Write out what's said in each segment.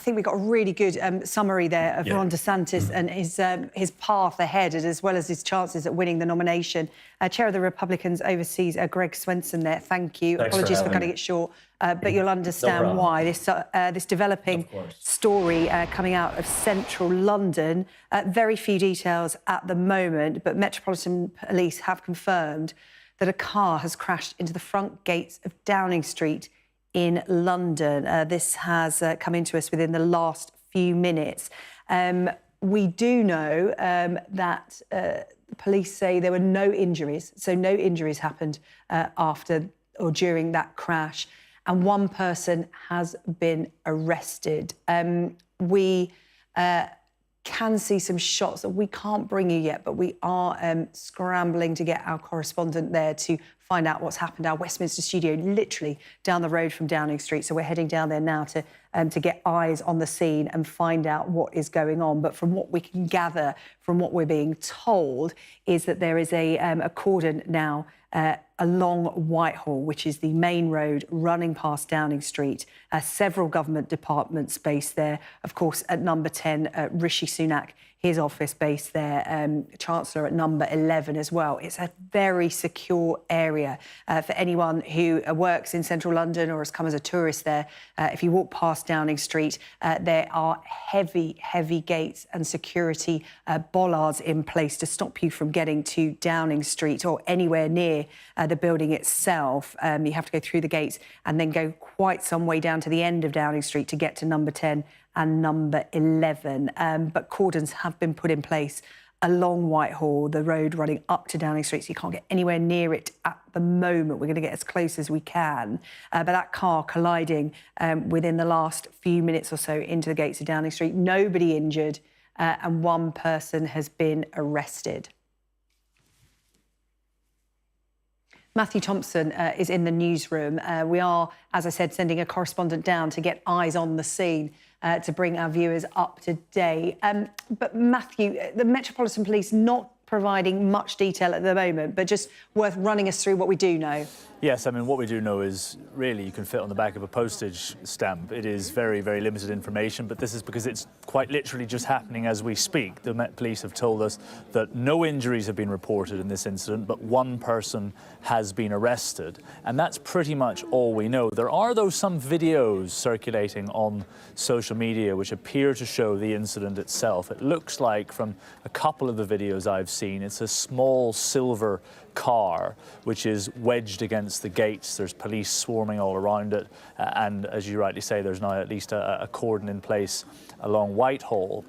think we got a really good summary there of Ron DeSantis and his path ahead, as well as his chances at winning the nomination. Chair of the Republicans overseas, Greg Swenson there. Thank you. Thanks Apologies for cutting it short, but you'll understand why. This developing story coming out of central London. Very few details at the moment, but Metropolitan Police have confirmed that a car has crashed into the front gates of Downing Street in London. This has come into us within the last few minutes. We do know that the police say there were no injuries, so no injuries happened after or during that crash, and one person has been arrested. We can see some shots that we can't bring you yet, but we are scrambling to get our correspondent there to find out what's happened. Our Westminster studio literally down the road from Downing Street, so we're heading down there now to get eyes on the scene and find out what is going on. But from what we can gather, from what we're being told, is that there is a cordon now along Whitehall, which is the main road running past Downing Street. Several government departments based there. Of course, at number 10, Rishi Sunak, his office based there, Chancellor at number 11 as well. It's a very secure area for anyone who works in central London or has come as a tourist there. If you walk past Downing Street, there are heavy gates and security bollards in place to stop you from getting to Downing Street or anywhere near the building itself. You have to go through the gates and then go quite some way down to the end of Downing Street to get to number 10 and number 11. But cordons have been put in place along Whitehall, the road running up to Downing Street, so you can't get anywhere near it at the moment. We're going to get as close as we can. But that car colliding within the last few minutes or so into the gates of Downing Street, nobody injured, and one person has been arrested. Matthew Thompson is in the newsroom. We are, as I said, sending a correspondent down to get eyes on the scene to bring our viewers up to date. But Matthew, the Metropolitan Police not providing much detail at the moment, but just worth running us through what we do know. Yes, I mean, what we do know is really you can fit on the back of a postage stamp. It is very limited information, but this is because it's quite literally just happening as we speak. The Met Police have told us that no injuries have been reported in this incident, but one person has been arrested. And that's pretty much all we know. There are, though, some videos circulating on social media which appear to show the incident itself. It looks like, from a couple of the videos I've seen, it's a small silver car which is wedged against the gates. There's police swarming all around it, and as you rightly say, there's now at least a cordon in place along Whitehall.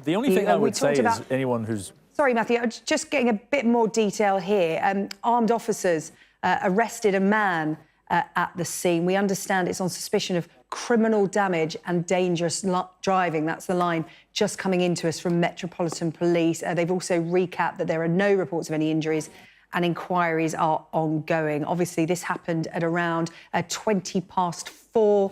The only thing I would say is anyone who's... Sorry, Matthew, just getting a bit more detail here. Armed officers arrested a man at the scene. We understand it's on suspicion of criminal damage and dangerous driving. That's the line just coming into us from Metropolitan Police. They've also recapped that there are no reports of any injuries and inquiries are ongoing. Obviously, this happened at around 4:20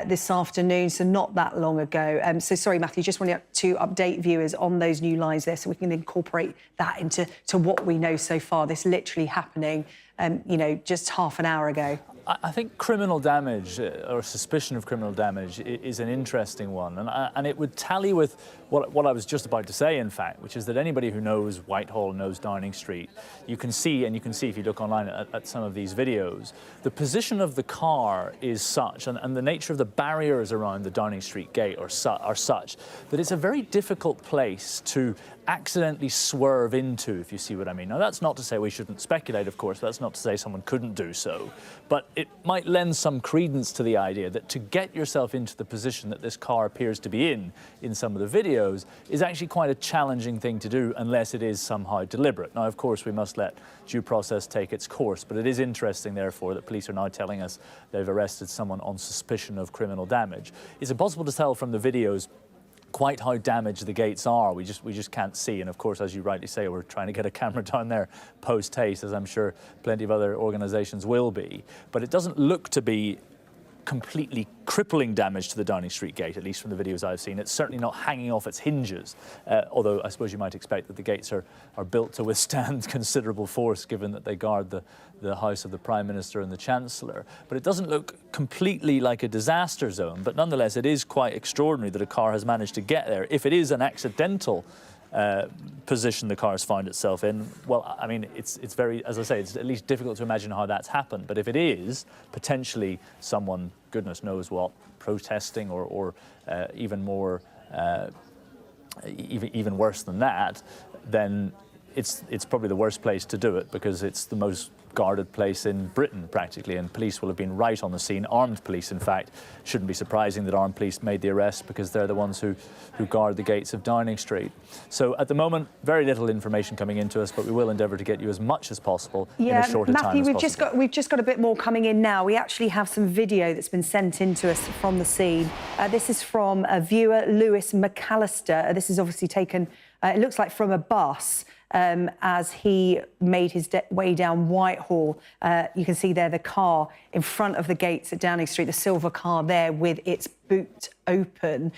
this afternoon, so not that long ago. So sorry, Matthew, just wanted to update viewers on those new lines there so we can incorporate that into what we know so far. This literally happening, you know, just half an hour ago. I think criminal damage, or suspicion of criminal damage, is an interesting one. And it would tally with what I was just about to say, in fact, which is that anybody who knows Whitehall knows Downing Street. You can see if you look online at some of these videos, the position of the car is such, and the nature of the barriers around the Downing Street gate are such, that it's a very difficult place to accidentally swerve into, if you see what I mean. Now, that's not to say we shouldn't speculate, of course. That's not to say someone couldn't do so. But it might lend some credence to the idea that to get yourself into the position that this car appears to be in some of the videos, is actually quite a challenging thing to do unless it is somehow deliberate. Now, of course, we must let due process take its course, but it is interesting, therefore, that police are now telling us they've arrested someone on suspicion of criminal damage. It's impossible to tell from the videos quite how damaged the gates are. We just can't see. And of course, as you rightly say, we're trying to get a camera down there post-haste, as I'm sure plenty of other organisations will be. But it doesn't look to be completely crippling damage to the Downing Street gate, at least from the videos I've seen. It's certainly not hanging off its hinges, although I suppose you might expect that the gates are built to withstand considerable force, given that they guard the house of the Prime Minister and the Chancellor. But it doesn't look completely like a disaster zone, but nonetheless it is quite extraordinary that a car has managed to get there. If it is an accidental position the car has found itself in, well, I mean, it's very, as I say, it's at least difficult to imagine how that's happened. But if it is, potentially someone, goodness knows what, protesting or even more, even worse than that, then it's probably the worst place to do it, because it's the most guarded place in Britain, practically, and police will have been right on the scene. Armed police, in fact. Shouldn't be surprising that armed police made the arrest, because they're the ones who guard the gates of Downing Street. So at the moment, very little information coming into us, but we will endeavour to get you as much as possible in as short a time Matthew, as possible. we've just got a bit more coming in now. We actually have some video that's been sent in to us from the scene. This is from a viewer, Lewis McAllister. This is obviously taken, it looks like from a bus, as he made his way down Whitehall. You can see there the car in front of the gates at Downing Street, the silver car there with its boot open.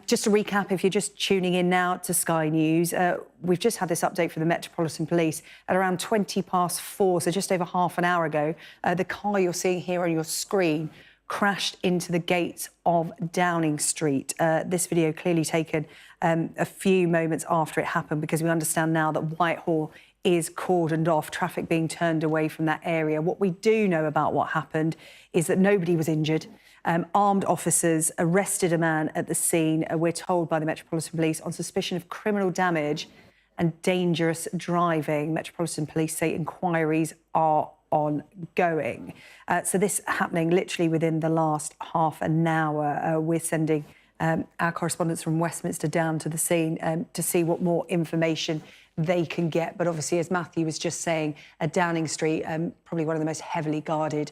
Just to recap, if you're just tuning in now to Sky News, we've just had this update from the Metropolitan Police at around 4:20, so just over half an hour ago. The car you're seeing here on your screen crashed into the gates of Downing Street. This video clearly taken a few moments after it happened, because we understand now that Whitehall is cordoned off, traffic being turned away from that area. What we do know about what happened is that nobody was injured. Armed officers arrested a man at the scene, we're told by the Metropolitan Police, on suspicion of criminal damage and dangerous driving. Metropolitan Police say inquiries are ongoing. So this happening literally within the last half an hour. We're sending our correspondents from Westminster down to the scene to see what more information they can get. But obviously, as Matthew was just saying, Downing Street, probably one of the most heavily guarded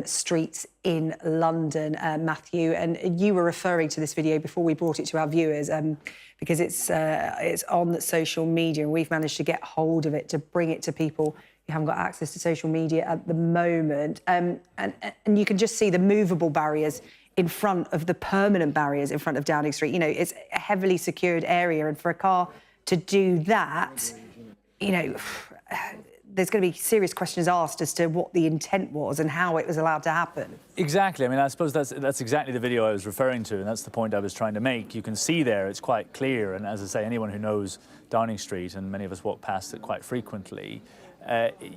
streets in London, Matthew. And you were referring to this video before we brought it to our viewers, because it's on social media, and we've managed to get hold of it to bring it to people who haven't got access to social media at the moment. And you can just see the movable barriers in front of the permanent barriers in front of Downing Street. You know, it's a heavily secured area, and for a car to do that, you know, there's going to be serious questions asked as to what the intent was and how it was allowed to happen. Exactly. I mean, I suppose that's exactly the video I was referring to, and that's the point I was trying to make. You can see there, it's quite clear, and as I say, anyone who knows Downing Street, and many of us walk past it quite frequently,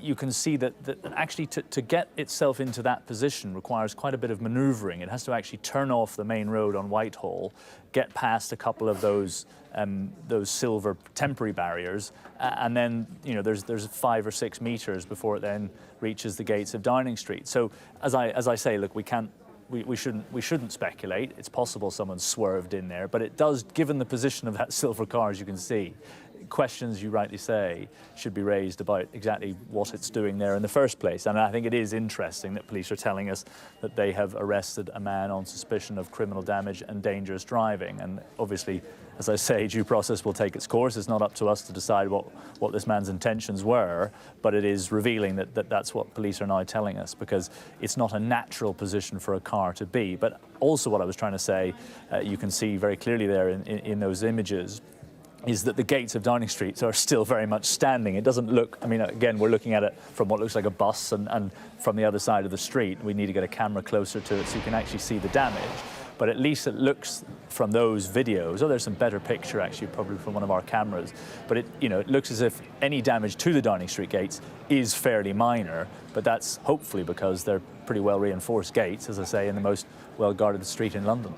you can see that actually to get itself into that position requires quite a bit of manoeuvring. It has to actually turn off the main road on Whitehall, get past a couple of those silver temporary barriers, and then, you know, there's 5 or 6 meters before it then reaches the gates of Downing Street. So as I say, look, we shouldn't speculate. It's possible someone swerved in there, but it does, given the position of that silver car, as you can see, questions, you rightly say, should be raised about exactly what it's doing there in the first place. And I think it is interesting that police are telling us that they have arrested a man on suspicion of criminal damage and dangerous driving. And obviously, as I say, due process will take its course. It's not up to us to decide what this man's intentions were, but it is revealing that that's what police are now telling us, because it's not a natural position for a car to be. But also what I was trying to say, you can see very clearly there in those images, is that the gates of Downing Street are still very much standing. It doesn't look, I mean, again, we're looking at it from what looks like a bus and from the other side of the street. We need to get a camera closer to it so you can actually see the damage. But at least it looks from those videos, oh, there's some better picture actually, probably from one of our cameras, but it looks as if any damage to the Downing Street gates is fairly minor, but that's hopefully because they're pretty well reinforced gates, as I say, in the most well-guarded street in London.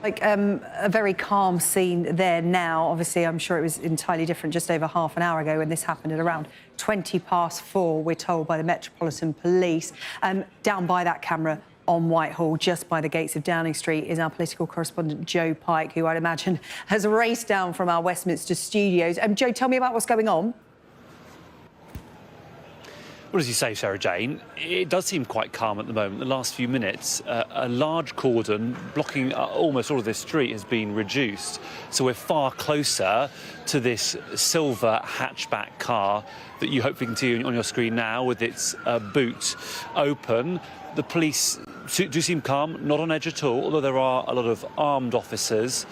Like a very calm scene there now. Obviously, I'm sure it was entirely different just over half an hour ago when this happened at around 4:20, we're told by the Metropolitan Police. Down by that camera on Whitehall, just by the gates of Downing Street, is our political correspondent, Joe Pike, who I'd imagine has raced down from our Westminster studios. Joe, tell me about what's going on. Well, as you say, Sarah Jane, it does seem quite calm at the moment. The last few minutes, a large cordon blocking almost all of this street has been reduced. So we're far closer to this silver hatchback car that you hopefully can see on your screen now with its boot open. The police do seem calm, not on edge at all, although there are a lot of armed officers,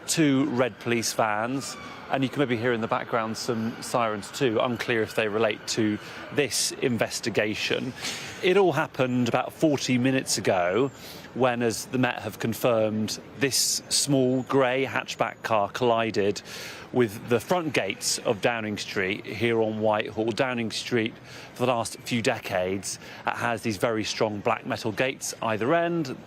2 red police vans, and you can maybe hear in the background some sirens too, unclear if they relate to this investigation. It all happened about 40 minutes ago when, as the Met have confirmed, this small grey hatchback car collided with the front gates of Downing Street here on Whitehall. Downing Street, for the last few decades, has these very strong black metal gates either end.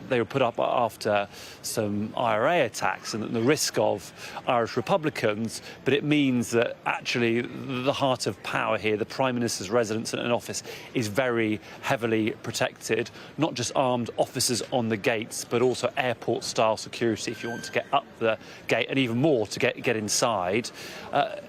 They were put up after some IRA attacks and the risk of Irish Republicans, but it means that actually the heart of power here, the Prime Minister's residence and office, is very heavily protected. Not just armed officers on the gates, but also airport-style security if you want to get up the gate, and even more to get inside.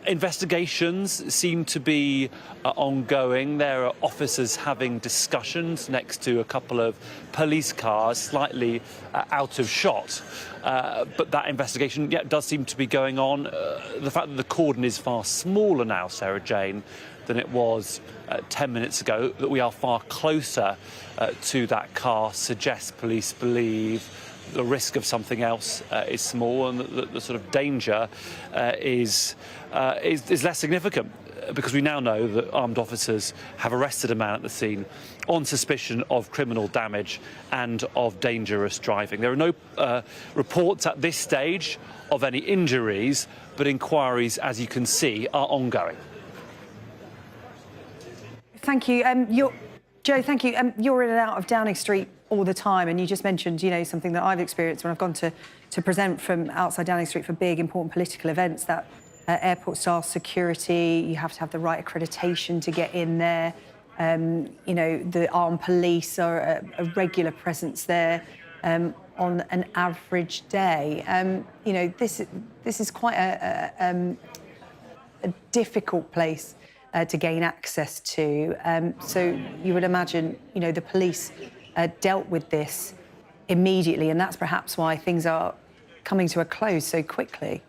Investigations seem to be ongoing. There are officers having discussions next to a couple of police cars, slightly out of shot. But that investigation does seem to be going on. The fact that the cordon is far smaller now, Sarah Jane, than it was 10 minutes ago, that we are far closer to that car, suggests police believe the risk of something else is small, and the sort of danger is less significant, because we now know that armed officers have arrested a man at the scene on suspicion of criminal damage and of dangerous driving. There are no reports at this stage of any injuries, but inquiries, as you can see, are ongoing. Thank you. Joe, thank you. You're in and out of Downing Street all the time, and you just mentioned, you know, something that I've experienced when I've gone to present from outside Downing Street for big, important political events, that airport-style security, you have to have the right accreditation to get in there. You know, the armed police are a regular presence there on an average day. You know, this is quite a difficult place to gain access to. So you would imagine, you know, the police dealt with this immediately, and that's perhaps why things are coming to a close so quickly.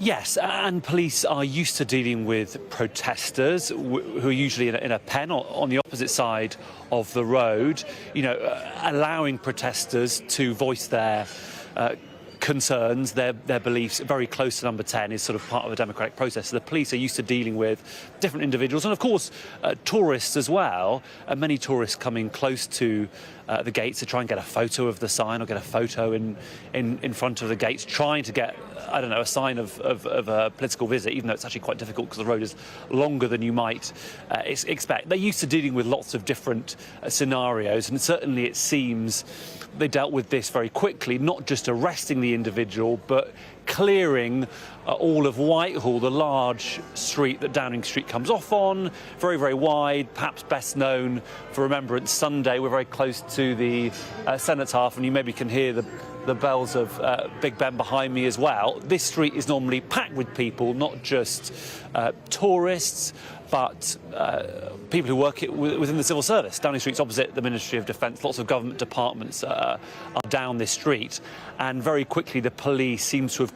Yes, and police are used to dealing with protesters who are usually in a pen on the opposite side of the road, you know, allowing protesters to voice their concerns, their beliefs, very close to number 10 is sort of part of the democratic process. So the police are used to dealing with different individuals, and of course tourists as well. Many tourists coming close to the gates to try and get a photo of the sign or get a photo in front of the gates, trying to get, I don't know, a sign of a political visit, even though it's actually quite difficult because the road is longer than you might expect. They're used to dealing with lots of different scenarios, and certainly it seems they dealt with this very quickly, not just arresting the individual, but clearing all of Whitehall, the large street that Downing Street comes off on, very, very wide, perhaps best known for Remembrance Sunday. We're very close to the Cenotaph, and you maybe can hear the bells of Big Ben behind me as well. This street is normally packed with people, not just tourists, but people who work within the civil service. Downing Street's opposite the Ministry of Defence. Lots of government departments are down this street, and very quickly the police seem to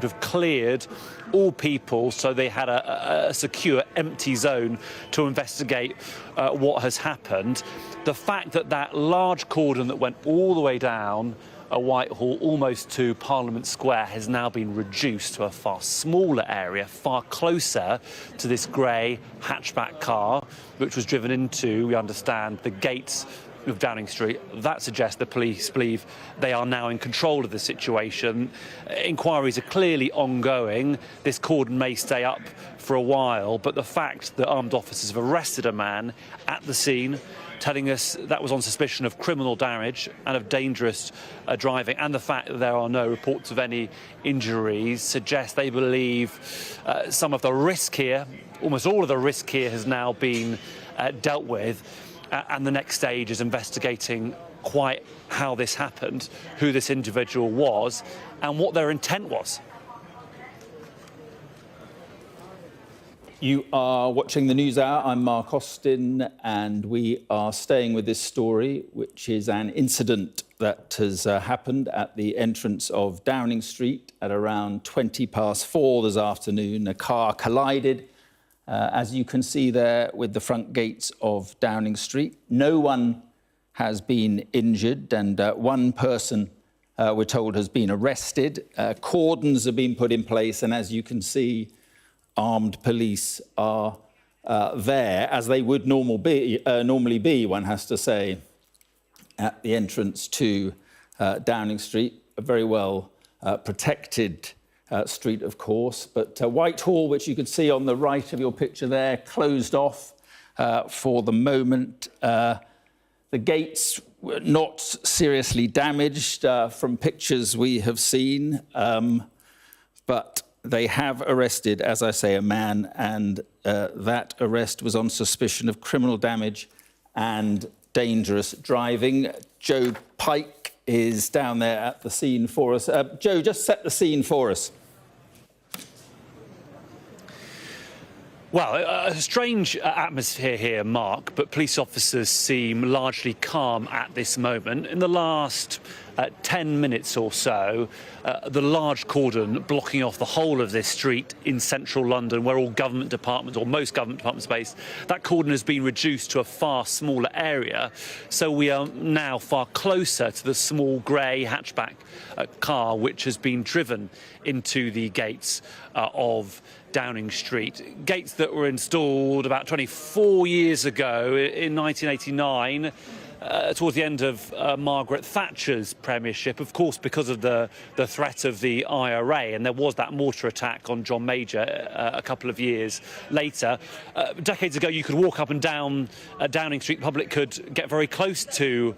have cleared all people, so they had a secure, empty zone to investigate what has happened. The fact that that large cordon that went all the way down Whitehall, almost to Parliament Square, has now been reduced to a far smaller area, far closer to this grey hatchback car, which was driven into, we understand, the gates of Downing Street. That suggests the police believe they are now in control of the situation. Inquiries are clearly ongoing. This cordon may stay up for a while, but the fact that armed officers have arrested a man at the scene, telling us that was on suspicion of criminal damage and of dangerous driving, and the fact that there are no reports of any injuries, suggests they believe some of the risk here, almost all of the risk here, has now been dealt with, and the next stage is investigating quite how this happened, who this individual was, and what their intent was. You are watching the News Hour. I'm Mark Austin, and we are staying with this story, which is an incident that has happened at the entrance of Downing Street at around 4:20 this afternoon. A car collided as you can see there with the front gates of Downing Street. No one has been injured, and one person, we're told, has been arrested. Cordons have been put in place, and as you can see, armed police are there, as they would normally be, one has to say, at the entrance to Downing Street. A very well protected street, of course. But Whitehall, which you can see on the right of your picture there, closed off for the moment. The gates were not seriously damaged from pictures we have seen, but they have arrested, as I say, a man, and that arrest was on suspicion of criminal damage and dangerous driving. Joe Pike is down there at the scene for us. Joe, just set the scene for us. Well, a strange atmosphere here, Mark, but police officers seem largely calm at this moment. In the last 10 minutes or so, the large cordon blocking off the whole of this street in central London, where all government departments, or most government departments, are based, that cordon has been reduced to a far smaller area. So we are now far closer to the small grey hatchback car which has been driven into the gates of Downing Street. Gates that were installed about 24 years ago in 1989. Towards the end of Margaret Thatcher's premiership, of course, because of the threat of the IRA, and there was that mortar attack on John Major a couple of years later. Decades ago, you could walk up and down Downing Street. The public could get very close to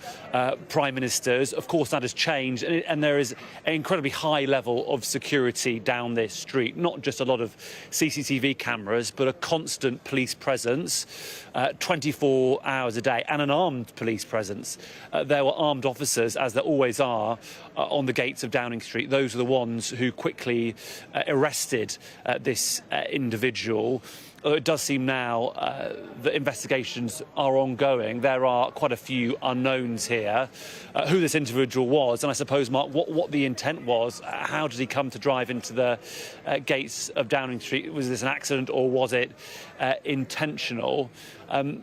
prime ministers. Of course, that has changed, and there is an incredibly high level of security down this street. Not just a lot of CCTV cameras, but a constant police presence, 24 hours a day, and an armed police presence. There were armed officers, as there always are, on the gates of Downing Street. Those are the ones who quickly arrested this individual. It does seem now that investigations are ongoing. There are quite a few unknowns here. Who this individual was, and I suppose, Mark, what the intent was. How did he come to drive into the gates of Downing Street? Was this an accident, or was it intentional?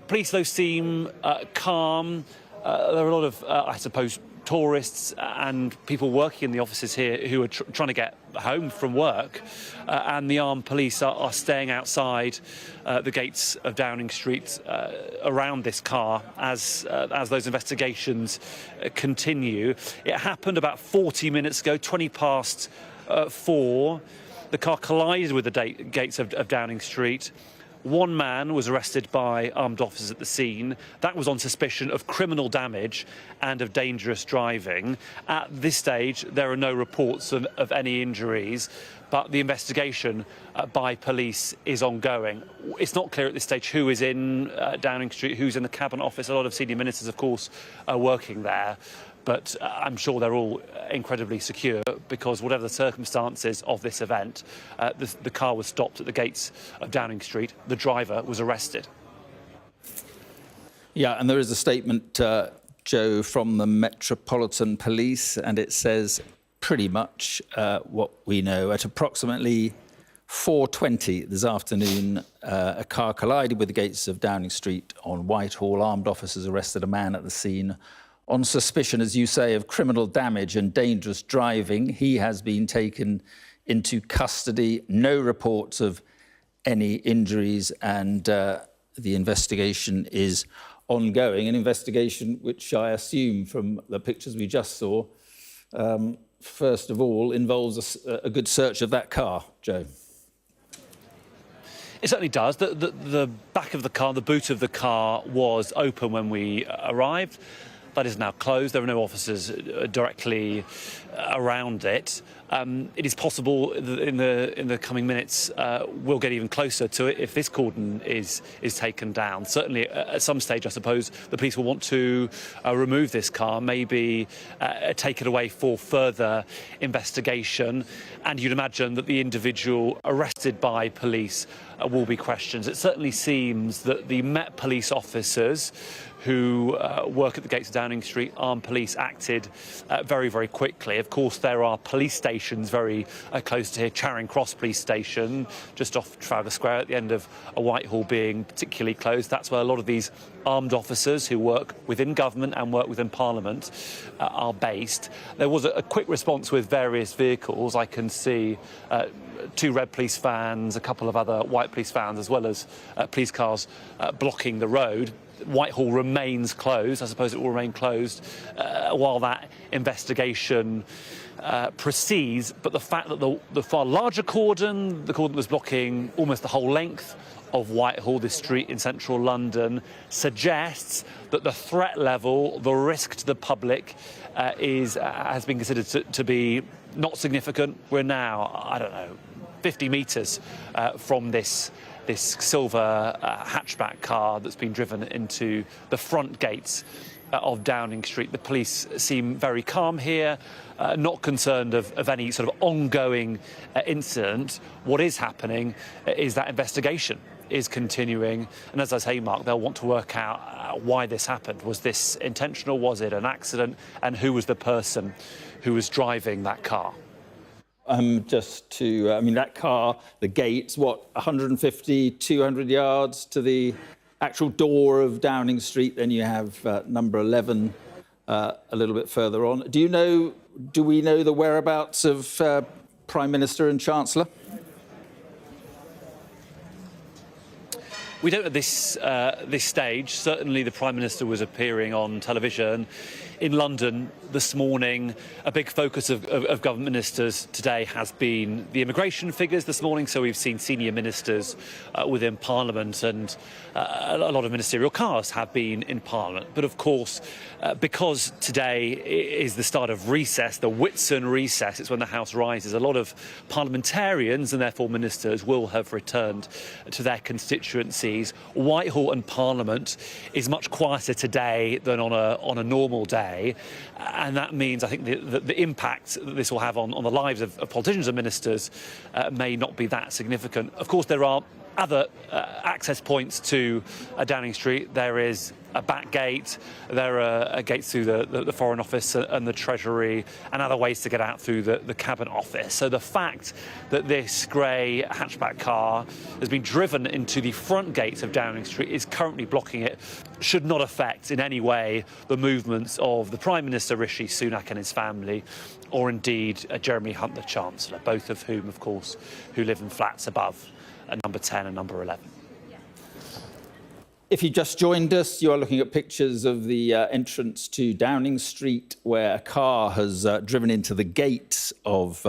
Police, though, seem calm. There are a lot of, I suppose, tourists and people working in the offices here who are trying to get home from work, and the armed police are staying outside the gates of Downing Street around this car as those investigations continue. It happened about 40 minutes ago, 20 past 4. The car collided with the gates of Downing Street. One man was arrested by armed officers at the scene. That was on suspicion of criminal damage and of dangerous driving. At this stage, there are no reports of any injuries, but the investigation by police is ongoing. It's not clear at this stage who is in Downing Street, who's in the Cabinet Office. A lot of senior ministers, of course, are working there. But I'm sure they're all incredibly secure, because whatever the circumstances of this event, the car was stopped at the gates of Downing Street. The driver was arrested. Yeah, and there is a statement, Joe, from the Metropolitan Police, and it says pretty much what we know. At approximately 4:20 this afternoon, a car collided with the gates of Downing Street on Whitehall. Armed officers arrested a man at the scene on suspicion, as you say, of criminal damage and dangerous driving. He has been taken into custody. No reports of any injuries, and the investigation is ongoing. An investigation which I assume from the pictures we just saw, first of all, involves a good search of that car, Joe. It certainly does. The back of the car, the boot of the car, was open when we arrived. That is now closed. There are no officers directly around it. It is possible that in the coming minutes we'll get even closer to it if this cordon is taken down. Certainly, at some stage, I suppose the police will want to remove this car, maybe take it away for further investigation. And you'd imagine that the individual arrested by police will be questioned. It certainly seems that the Met police officers who work at the gates of Downing Street, armed police, acted very, very quickly. Of course, there are police stations stations very close to here. Charing Cross Police Station, just off Trafalgar Square at the end of Whitehall, being particularly close. That's where a lot of these armed officers who work within government and work within Parliament are based. There was a quick response with various vehicles. I can see 2 red police vans, a couple of other white police vans, as well as police cars blocking the road. Whitehall remains closed. I suppose it will remain closed while that investigation proceeds. But the fact that the far larger cordon, the cordon that was blocking almost the whole length of Whitehall, this street in central London, suggests that the threat level, the risk to the public, has been considered to be not significant. We're now, I don't know, 50 metres from this silver hatchback car that's been driven into the front gates of Downing Street. The police seem very calm here, not concerned of any sort of ongoing incident. What is happening is that investigation is continuing, and as I say, Mark, they'll want to work out why this happened. Was this intentional? Was it an accident? And who was the person who was driving that car? I mean, that car, the gates, 150, 200 yards to the actual door of Downing Street. Then you have number 11 a little bit further on. Do we know the whereabouts of Prime Minister and Chancellor? We don't at this stage. Certainly the Prime Minister was appearing on television in London this morning. A big focus of government ministers today has been the immigration figures this morning. So we've seen senior ministers within Parliament, and a lot of ministerial cars have been in Parliament. But of course, because today is the start of recess, the Whitsun recess, it's when the House rises, a lot of parliamentarians and therefore ministers will have returned to their constituencies. Whitehall and Parliament is much quieter today than on a normal day. And that means, I think, the impact that this will have on the lives of politicians and ministers may not be that significant. Of course, there are other access points to Downing Street. There is a back gate, there are gates through the Foreign Office and the Treasury, and other ways to get out through the Cabinet Office. So the fact that this grey hatchback car has been driven into the front gates of Downing Street is currently blocking it should not affect in any way the movements of the Prime Minister Rishi Sunak and his family, or indeed Jeremy Hunt, the Chancellor, both of whom, of course, who live in flats above number 10 and number 11. If you just joined us, you are looking at pictures of the entrance to Downing Street, where a car has driven into the gates of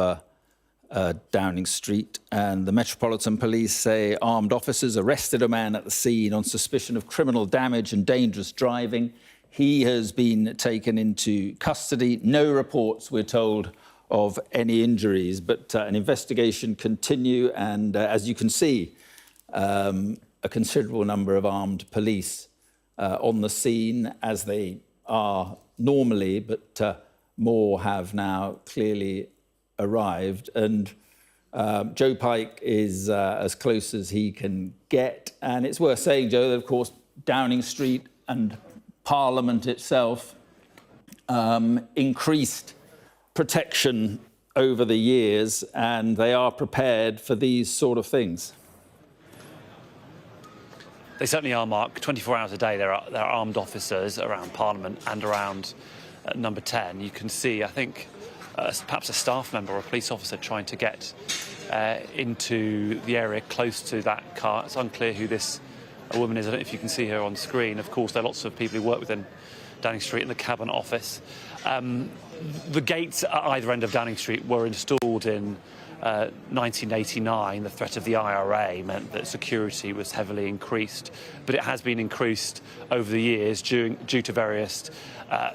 Downing Street, and the Metropolitan Police say armed officers arrested a man at the scene on suspicion of criminal damage and dangerous driving. He has been taken into custody. No reports, we're told, of any injuries, but an investigation continue, and as you can see, a considerable number of armed police on the scene, as they are normally, but more have now clearly arrived. And Joe Pike is as close as he can get. And it's worth saying, Joe, that of course Downing Street and Parliament itself increased protection over the years, and they are prepared for these sort of things. They certainly are, Mark. 24 hours a day, there are armed officers around Parliament and around number 10. You can see, I think, perhaps a staff member or a police officer trying to get into the area close to that car. It's unclear who this woman is. I don't know if you can see her on screen. Of course, there are lots of people who work within Downing Street in the Cabinet Office. The gates at either end of Downing Street were installed in 1989. The threat of the IRA meant that security was heavily increased, but it has been increased over the years due to various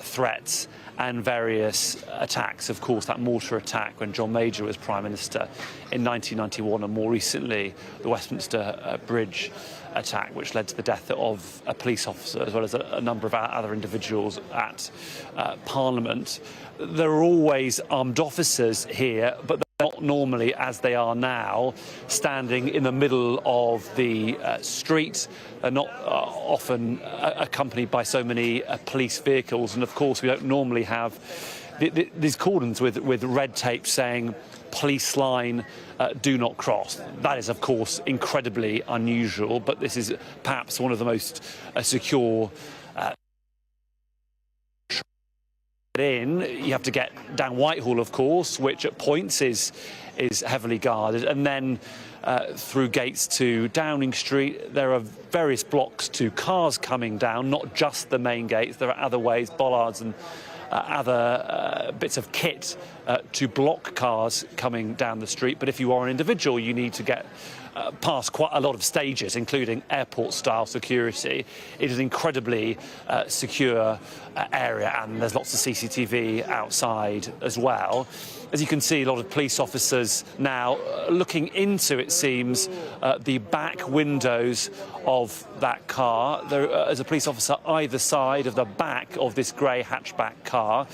threats and various attacks. Of course, that mortar attack when John Major was Prime Minister in 1991, and more recently the Westminster Bridge attack, which led to the death of a police officer as well as a number of other individuals at Parliament. There are always armed officers here, but not normally, as they are now, standing in the middle of the street, not often accompanied by so many police vehicles. And of course, we don't normally have these cordons with red tape saying police line, do not cross. That is, of course, incredibly unusual, but this is perhaps one of the most secure you have to get down Whitehall, of course, which at points is heavily guarded, and then through gates to Downing Street. There are various blocks to cars coming down, not just the main gates. There are other ways, bollards and other bits of kit to block cars coming down the street. But if you are an individual, you need to get past quite a lot of stages, including airport-style security. It is an incredibly secure area, and there's lots of CCTV outside as well. As you can see, a lot of police officers now looking into, it seems, the back windows of that car. There is a police officer either side of the back of this grey hatchback car.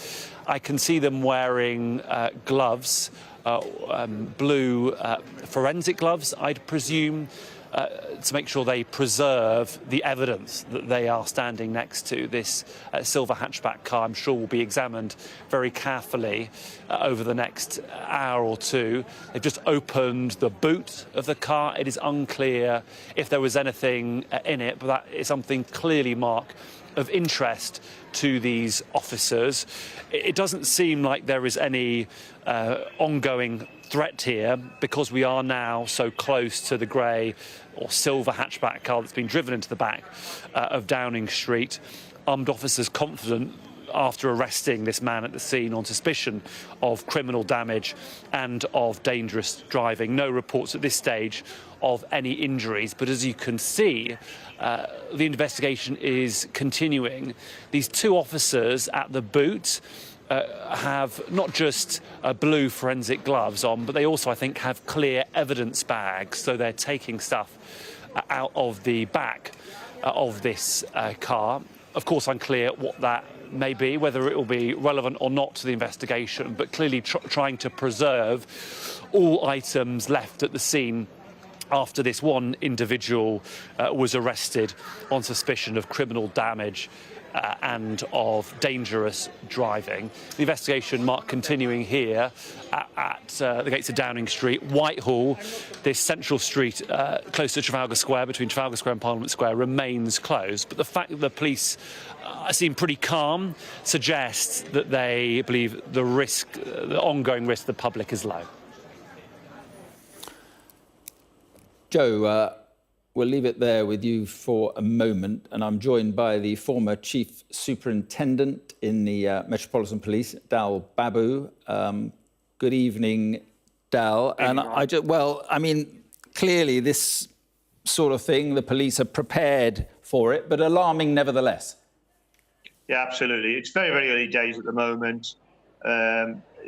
I can see them wearing gloves, blue forensic gloves, I'd presume, to make sure they preserve the evidence that they are standing next to. This silver hatchback car, I'm sure, will be examined very carefully over the next hour or two. They've just opened the boot of the car. It is unclear if there was anything in it, but that is something clearly marked of interest to these officers. It doesn't seem like there is any ongoing threat here, because we are now so close to the grey or silver hatchback car that's been driven into the back of Downing Street. Armed officers confident, after arresting this man at the scene on suspicion of criminal damage and of dangerous driving. No reports at this stage of any injuries, but as you can see, the investigation is continuing. These two officers at the boot have not just blue forensic gloves on, but they also, I think, have clear evidence bags. So they're taking stuff out of the back of this car. Of course, unclear what that may be, whether it will be relevant or not to the investigation, but clearly trying to preserve all items left at the scene after this one individual was arrested on suspicion of criminal damage and of dangerous driving. The investigation, Mark, continuing here at the gates of Downing Street. Whitehall, this central street close to Trafalgar Square, between Trafalgar Square and Parliament Square, remains closed. But the fact that the police seem pretty calm suggests that they believe the risk, the ongoing risk to the public, is low. Joe, we'll leave it there with you for a moment, and I'm joined by the former Chief Superintendent in the Metropolitan Police, Dal Babu. Good evening, Dal. And I mean, clearly this sort of thing, the police are prepared for it, but alarming nevertheless. Yeah, absolutely. It's very, very early days at the moment.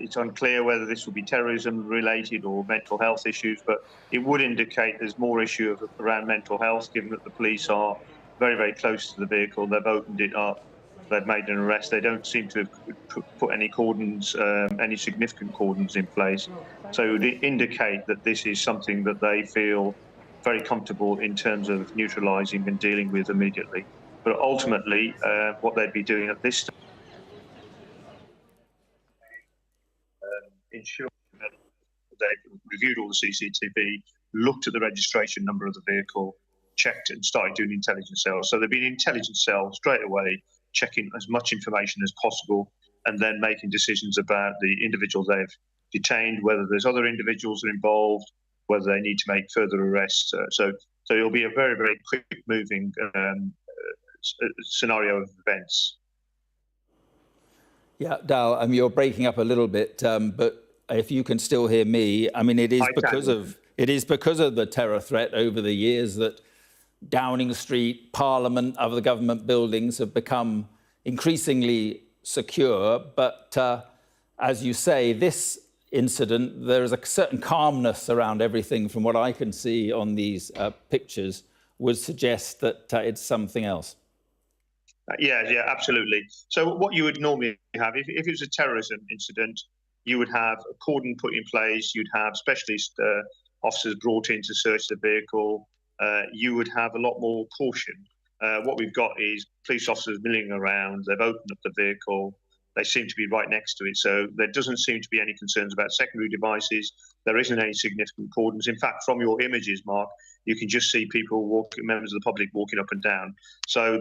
It's unclear whether this will be terrorism-related or mental health issues, but it would indicate there's more issue around mental health, given that the police are very, very close to the vehicle. They've opened it up. They've made an arrest. They don't seem to have put any cordons, any significant cordons in place. So it would indicate that this is something that they feel very comfortable in terms of neutralising and dealing with immediately. But ultimately, what they'd be doing at this stage, ensure that they've reviewed all the CCTV, looked at the registration number of the vehicle, checked and started doing intelligence cells. So they've been intelligence cells straight away, checking as much information as possible, and then making decisions about the individuals they've detained, whether there's other individuals that are involved, whether they need to make further arrests. So it'll be a very, very quick-moving scenario of events. Yeah, Dal, you're breaking up a little bit, but if you can still hear me, I mean, it is because of the terror threat over the years that Downing Street, Parliament, other government buildings have become increasingly secure. But as you say, this incident, there is a certain calmness around everything from what I can see on these pictures, would suggest that it's something else. Yeah, absolutely. So what you would normally have, if it was a terrorism incident, you would have a cordon put in place, you'd have specialist officers brought in to search the vehicle, you would have a lot more caution. What we've got is police officers milling around, they've opened up the vehicle, they seem to be right next to it, so there doesn't seem to be any concerns about secondary devices, there isn't any significant cordons. In fact, from your images, Mark, you can just see people walking, members of the public walking up and down. So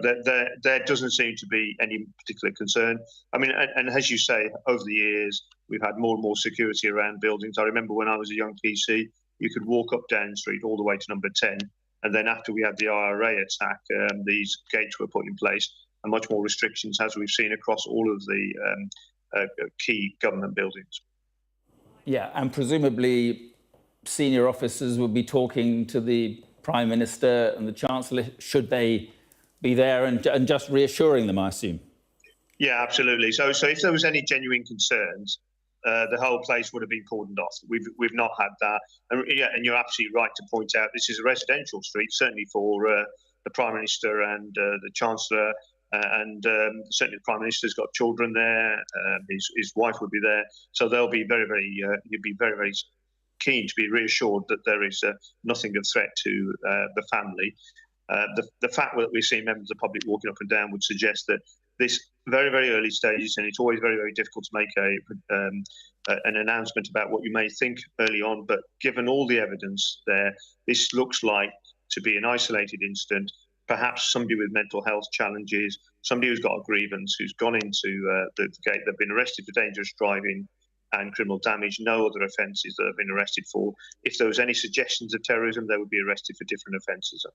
there doesn't seem to be any particular concern. I mean, and as you say, over the years, we've had more and more security around buildings. I remember when I was a young PC, you could walk up Down Street all the way to number 10. And then after we had the IRA attack, these gates were put in place and much more restrictions, as we've seen across all of the key government buildings. Yeah, and presumably senior officers will be talking to the Prime Minister and the Chancellor, should they be there, and just reassuring them, I assume. Yeah, absolutely. So if there was any genuine concerns, the whole place would have been cordoned off. We've not had that. And you're absolutely right to point out this is a residential street, certainly for the Prime Minister and the Chancellor, and certainly the Prime Minister's got children there. His wife would be there, so they'll be he'd be very keen to be reassured that there is nothing of threat to the family. The fact that we're seeing members of the public walking up and down would suggest that this very early stages, and it's always very difficult to make an announcement about what you may think early on, but given all the evidence there, this looks like to be an isolated incident, perhaps somebody with mental health challenges, somebody who's got a grievance, who's gone into the gate, they've been arrested for dangerous driving and criminal damage, no other offences that have been arrested for. If there was any suggestions of terrorism, they would be arrested for different offences.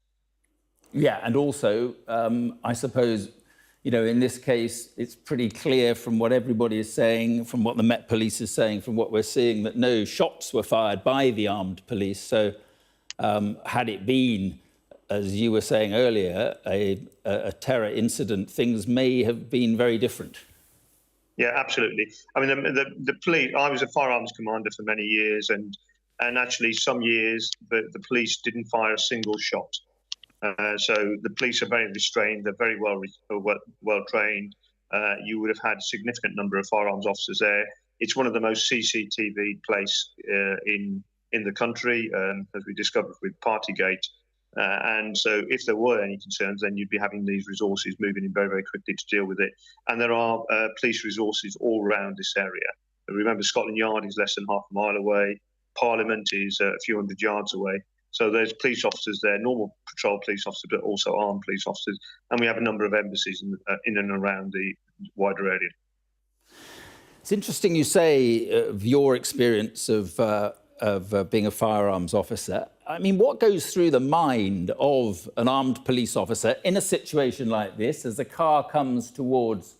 Yeah, and also, I suppose, you know, in this case, it's pretty clear from what everybody is saying, from what the Met Police is saying, from what we're seeing, that no shots were fired by the armed police. So had it been, as you were saying earlier, a terror incident, things may have been very different. Yeah, absolutely. I mean, the police, I was a firearms commander for many years, and actually some years the police didn't fire a single shot. So the police are very restrained, they're very well trained. You would have had a significant number of firearms officers there. It's one of the most CCTV places in the country, as we discovered with Partygate. And so if there were any concerns, then you'd be having these resources moving in very quickly to deal with it. And there are police resources all around this area. Remember, Scotland Yard is less than half a mile away. Parliament is a few hundred yards away. So there's police officers there, normal patrol police officers, but also armed police officers. And we have a number of embassies in and around the wider area. It's interesting you say of your experience of being a firearms officer. I mean, what goes through the mind of an armed police officer in a situation like this, as a car comes towards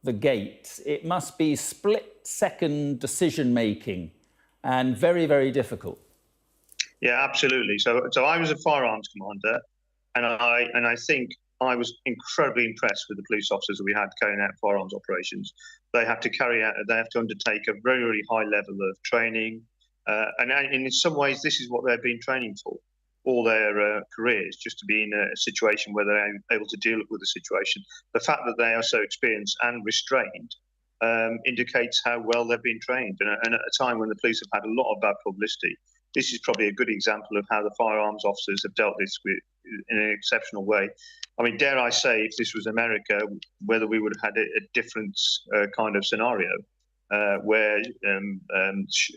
the gate? It must be split-second decision-making and very difficult. Yeah, absolutely. So I was a firearms commander, and I think I was incredibly impressed with the police officers that we had carrying out firearms operations. They have to undertake a very high level of training, and in some ways, this is what they've been training for all their careers, just to be in a situation where they're able to deal with the situation. The fact that they are so experienced and restrained indicates how well they've been trained. And at a time when the police have had a lot of bad publicity, this is probably a good example of how the firearms officers have dealt this with in an exceptional way. I mean, dare I say, if this was America, whether we would have had a different kind of scenario where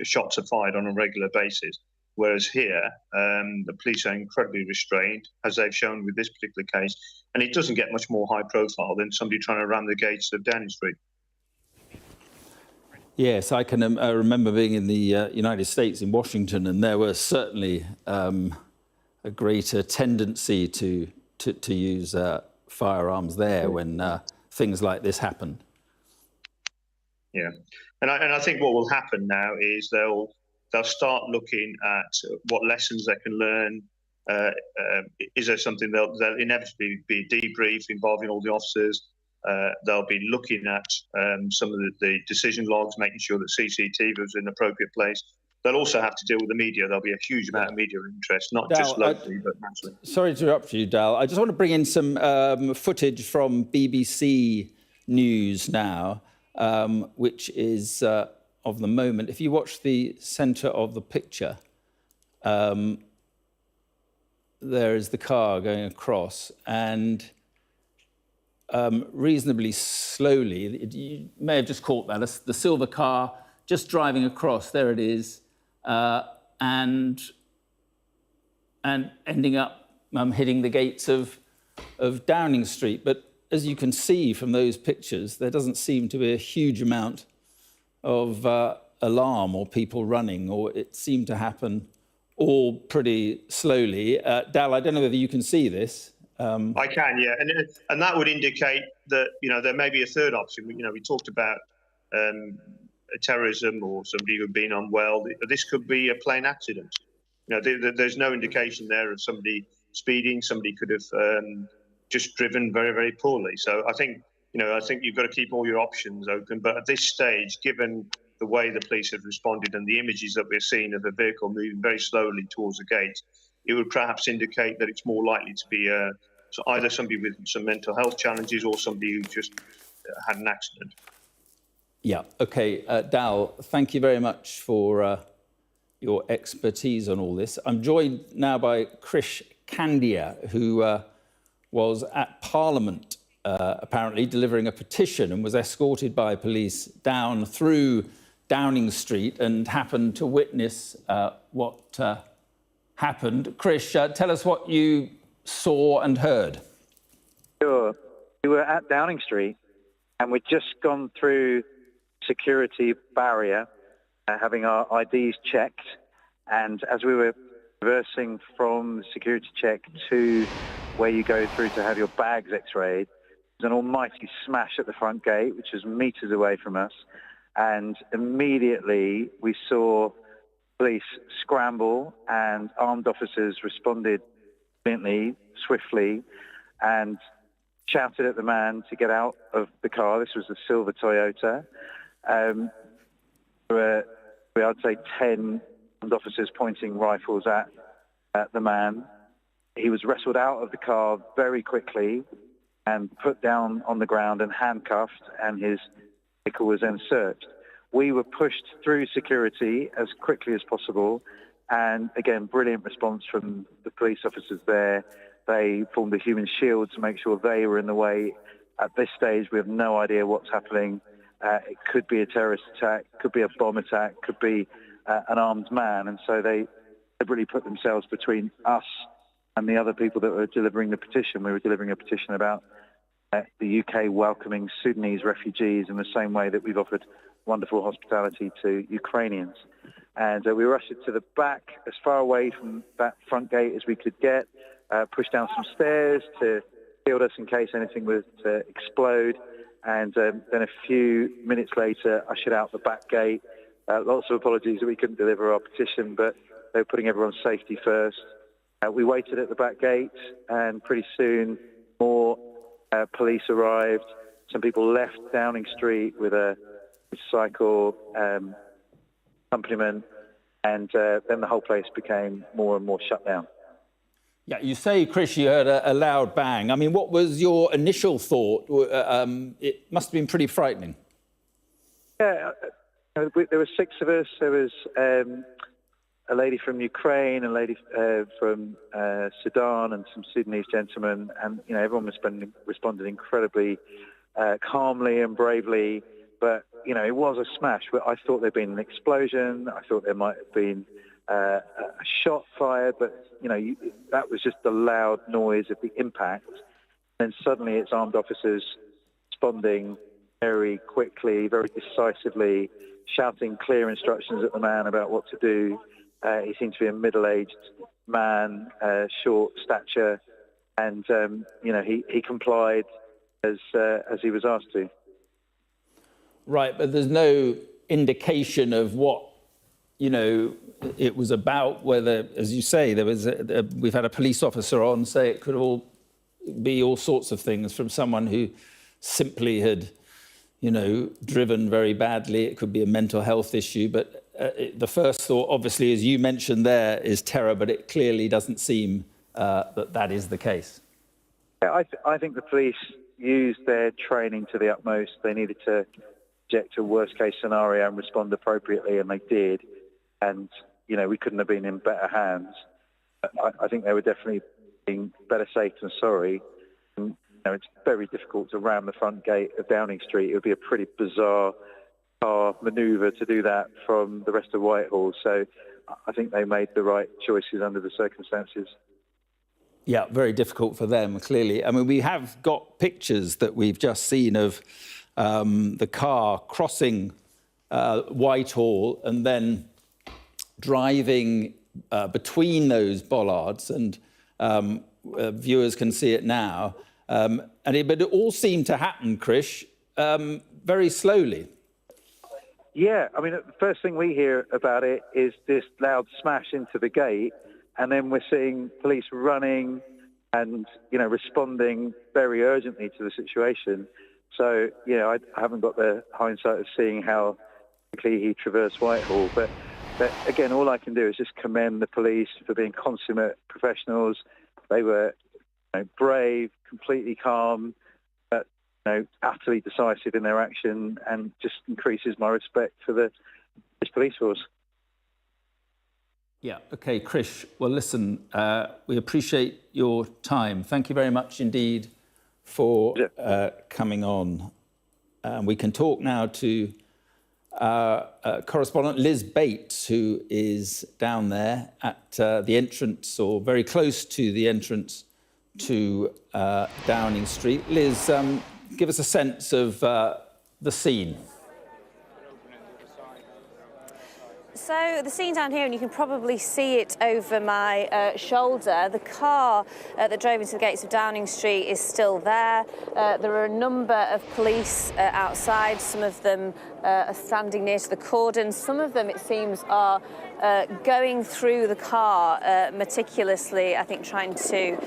shots are fired on a regular basis. Whereas here, the police are incredibly restrained, as they've shown with this particular case. And it doesn't get much more high profile than somebody trying to ram the gates of Downing Street. Yes, I can remember being in the United States, in Washington, and there was certainly a greater tendency to use firearms there when things like this happened. Yeah, and I think what will happen now is they'll start looking at what lessons they can learn. Is there something they'll inevitably be a debrief involving all the officers? They'll be looking at some of the decision logs, making sure that CCTV is in an appropriate place. They'll also have to deal with the media. There'll be a huge amount of media interest, not just locally, but nationally. Sorry to interrupt you, Dal. I just want to bring in some footage from BBC News now, which is of the moment. If you watch the centre of the picture, there is the car going across, and reasonably slowly, you may have just caught that, the silver car just driving across, there it is, and ending up hitting the gates of Downing Street. But as you can see from those pictures, there doesn't seem to be a huge amount of alarm or people running, or it seemed to happen all pretty slowly. Dal, I don't know whether you can see this. I can, yeah, and that would indicate that there may be a third option. We talked about terrorism or somebody who'd been unwell. This could be a plain accident. There's no indication there of somebody speeding. Somebody could have just driven very, very poorly. So I think you've got to keep all your options open. But at this stage, given the way the police have responded and the images that we're seeing of the vehicle moving very slowly towards the gate, it would perhaps indicate that it's more likely to be either somebody with some mental health challenges or somebody who just had an accident. Yeah. OK, Dal, thank you very much for your expertise on all this. I'm joined now by Krish Kandia, who was at Parliament, apparently, delivering a petition and was escorted by police down through Downing Street and happened to witness what happened. Krish, tell us what you saw and heard. Sure. We were at Downing Street and we'd just gone through security barrier, having our IDs checked. And as we were reversing from the security check to where you go through to have your bags x-rayed, there was an almighty smash at the front gate, which was meters away from us. And immediately we saw police scramble and armed officers responded brilliantly, swiftly, and shouted at the man to get out of the car. This was a silver Toyota. There were, I'd say, 10 armed officers pointing rifles at the man. He was wrestled out of the car very quickly and put down on the ground and handcuffed, and his vehicle was then searched. We were pushed through security as quickly as possible, and again, brilliant response from the police officers there. They formed a human shield to make sure they were in the way. At this stage, we have no idea what's happening. It could be a terrorist attack, could be a bomb attack, could be an armed man, and so they really put themselves between us and the other people that were delivering the petition. We were delivering a petition about the UK welcoming Sudanese refugees in the same way that we've offered wonderful hospitality to Ukrainians. And we were ushered to the back, as far away from that front gate as we could get, pushed down some stairs to shield us in case anything was to explode. And then a few minutes later, ushered out the back gate. Lots of apologies that we couldn't deliver our petition, but they were putting everyone's safety first. We waited at the back gate, and pretty soon more police arrived. Some people left Downing Street with a cycle accompaniment, and then the whole place became more and more shut down. Yeah, you say, Krish, you heard a loud bang. I mean, what was your initial thought? It must have been pretty frightening. Yeah, there were 6 of us. There was a lady from Ukraine, a lady from Sudan, and some Sudanese gentlemen, and everyone was responded incredibly calmly and bravely. But it was a smash. I thought there'd been an explosion. I thought there might have been a shot fired, but that was just the loud noise of the impact. And suddenly, it's armed officers responding very quickly, very decisively, shouting clear instructions at the man about what to do. He seemed to be a middle-aged man, short stature, and he complied as he was asked to. Right, but there's no indication of what it was about. Whether, as you say, there was we've had a police officer on say it could all be all sorts of things, from someone who simply had driven very badly. It could be a mental health issue, but the first thought, obviously, as you mentioned there, is terror, but it clearly doesn't seem that is the case. Yeah, I think the police used their training to the utmost. They needed to project a worst-case scenario and respond appropriately, and they did. And, you know, we couldn't have been in better hands. I think they were definitely being better safe than sorry. And, you know, it's very difficult to ram the front gate of Downing Street. It would be a pretty bizarre manoeuvre to do that from the rest of Whitehall. So I think they made the right choices under the circumstances. Yeah, very difficult for them, clearly. I mean, we have got pictures that we've just seen of the car crossing Whitehall and then driving between those bollards, and viewers can see it now. But it all seemed to happen, Krish, very slowly. Yeah, I mean, the first thing we hear about it is this loud smash into the gate, and then we're seeing police running and, you know, responding very urgently to the situation. So, you know, I haven't got the hindsight of seeing how quickly he traversed Whitehall, but again, all I can do is just commend the police for being consummate professionals. They were, you know, brave, completely calm, but, you know, utterly decisive in their action, and just increases my respect for this police force. Yeah, OK, Krish. Well, listen, we appreciate your time. Thank you very much indeed for coming on. We can talk now to correspondent Liz Bates, who is down there at the entrance, or very close to the entrance to Downing Street. Liz, give us a sense of the scene. So the scene down here, and you can probably see it over my shoulder, the car that drove into the gates of Downing Street is still there. There are a number of police outside. Some of them are standing near to the cordon. Some of them, it seems, are going through the car meticulously, I think, trying to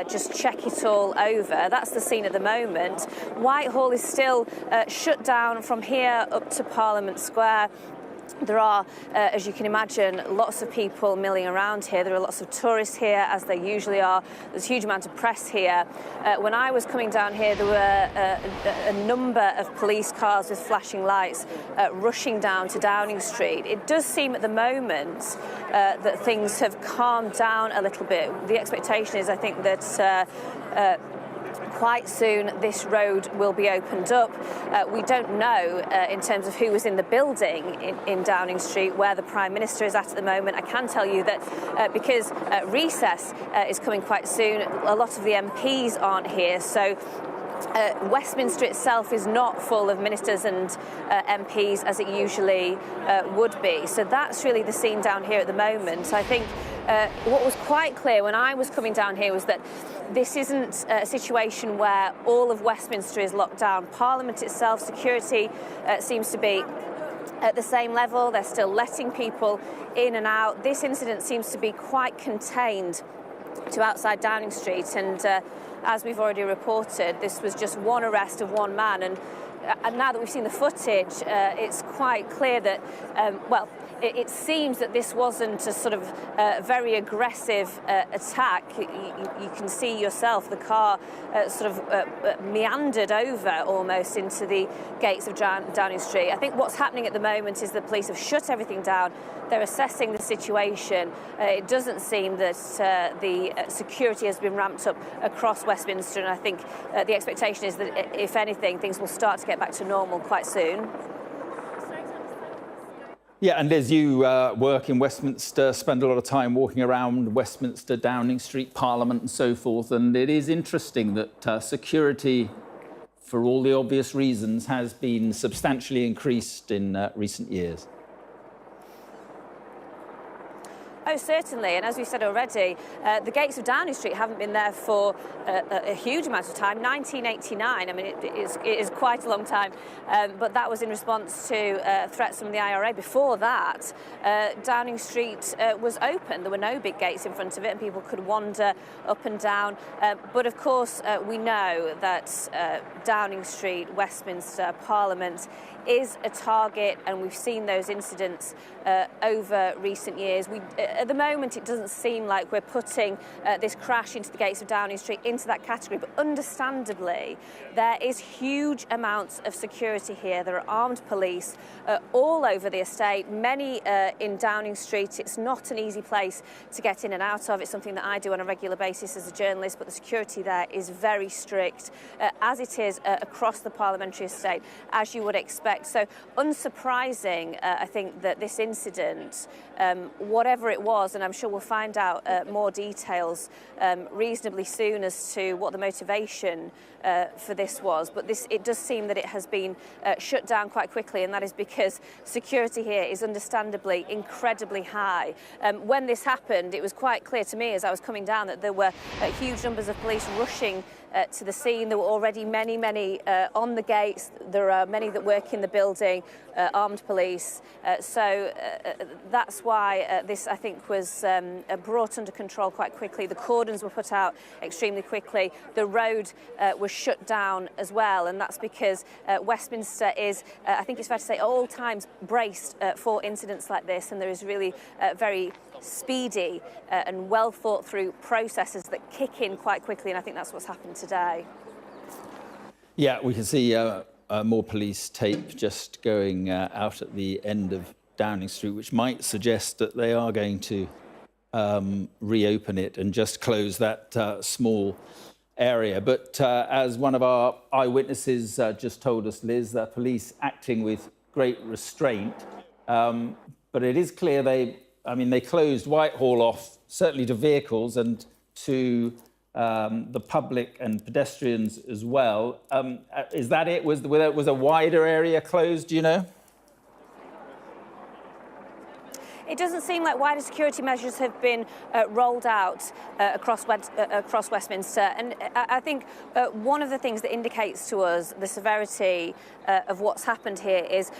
just check it all over. That's the scene at the moment. Whitehall is still shut down from here up to Parliament Square. There are, as you can imagine, lots of people milling around here. There are lots of tourists here, as there usually are. There's a huge amount of press here. When I was coming down here, there were a number of police cars with flashing lights rushing down to Downing Street. It does seem at the moment that things have calmed down a little bit. The expectation is, I think, that quite soon this road will be opened up. We don't know in terms of who was in the building in Downing Street, where the Prime Minister is at the moment. I can tell you that because recess is coming quite soon, a lot of the MPs aren't here. So Westminster itself is not full of ministers and MPs as it usually would be. So that's really the scene down here at the moment. I think what was quite clear when I was coming down here was that this isn't a situation where all of Westminster is locked down. Parliament itself, security seems to be at the same level. They're still letting people in and out. This incident seems to be quite contained to outside Downing Street, and as we've already reported, this was just one arrest of one man, and now that we've seen the footage, it's quite clear that, well, it seems that this wasn't a sort of very aggressive attack. You can see yourself the car sort of meandered over almost into the gates of Downing Street. I think what's happening at the moment is the police have shut everything down. They're assessing the situation. It doesn't seem that the security has been ramped up across Westminster, and I think the expectation is that, if anything, things will start to get back to normal quite soon. Yeah, and Liz, you work in Westminster, spend a lot of time walking around Westminster, Downing Street, Parliament and so forth, and it is interesting that security, for all the obvious reasons, has been substantially increased in recent years. Oh, certainly. And as we said already, the gates of Downing Street haven't been there for a huge amount of time. 1989, I mean, it is quite a long time. But that was in response to threats from the IRA. Before that, Downing Street was open. There were no big gates in front of it, and people could wander up and down. But of course, we know that Downing Street, Westminster, Parliament is a target, and we've seen those incidents over recent years. at the moment, it doesn't seem like we're putting this crash into the gates of Downing Street into that category, but understandably, there is huge amounts of security here. There are armed police all over the estate, many in Downing Street. It's not an easy place to get in and out of. It's something that I do on a regular basis as a journalist, but the security there is very strict, as it is across the parliamentary estate, as you would expect. So unsurprising, I think, that this incident, whatever it was, and I'm sure we'll find out more details reasonably soon as to what the motivation for this was, but it does seem that it has been shut down quite quickly, and that is because security here is understandably incredibly high. When this happened, it was quite clear to me as I was coming down that there were huge numbers of police rushing to the scene. There were already many on the gates. There are many that work in the building, armed police. So that's why this, I think, was brought under control quite quickly. The cordons were put out extremely quickly. The road was shut down as well, and that's because Westminster is, I think it's fair to say, at all times braced for incidents like this, and there is really very speedy and well thought through processes that kick in quite quickly, and I think that's what's happened today. Yeah, we can see more police tape just going out at the end of Downing Street, which might suggest that they are going to reopen it and just close that small area. But as one of our eyewitnesses just told us, Liz, the police acting with great restraint. But it is clear they closed Whitehall off, certainly to vehicles and to the public and pedestrians as well. Is that it? Was a wider area closed, do you know? It doesn't seem like wider security measures have been rolled out across Westminster. And I think one of the things that indicates to us the severity of what's happened here is,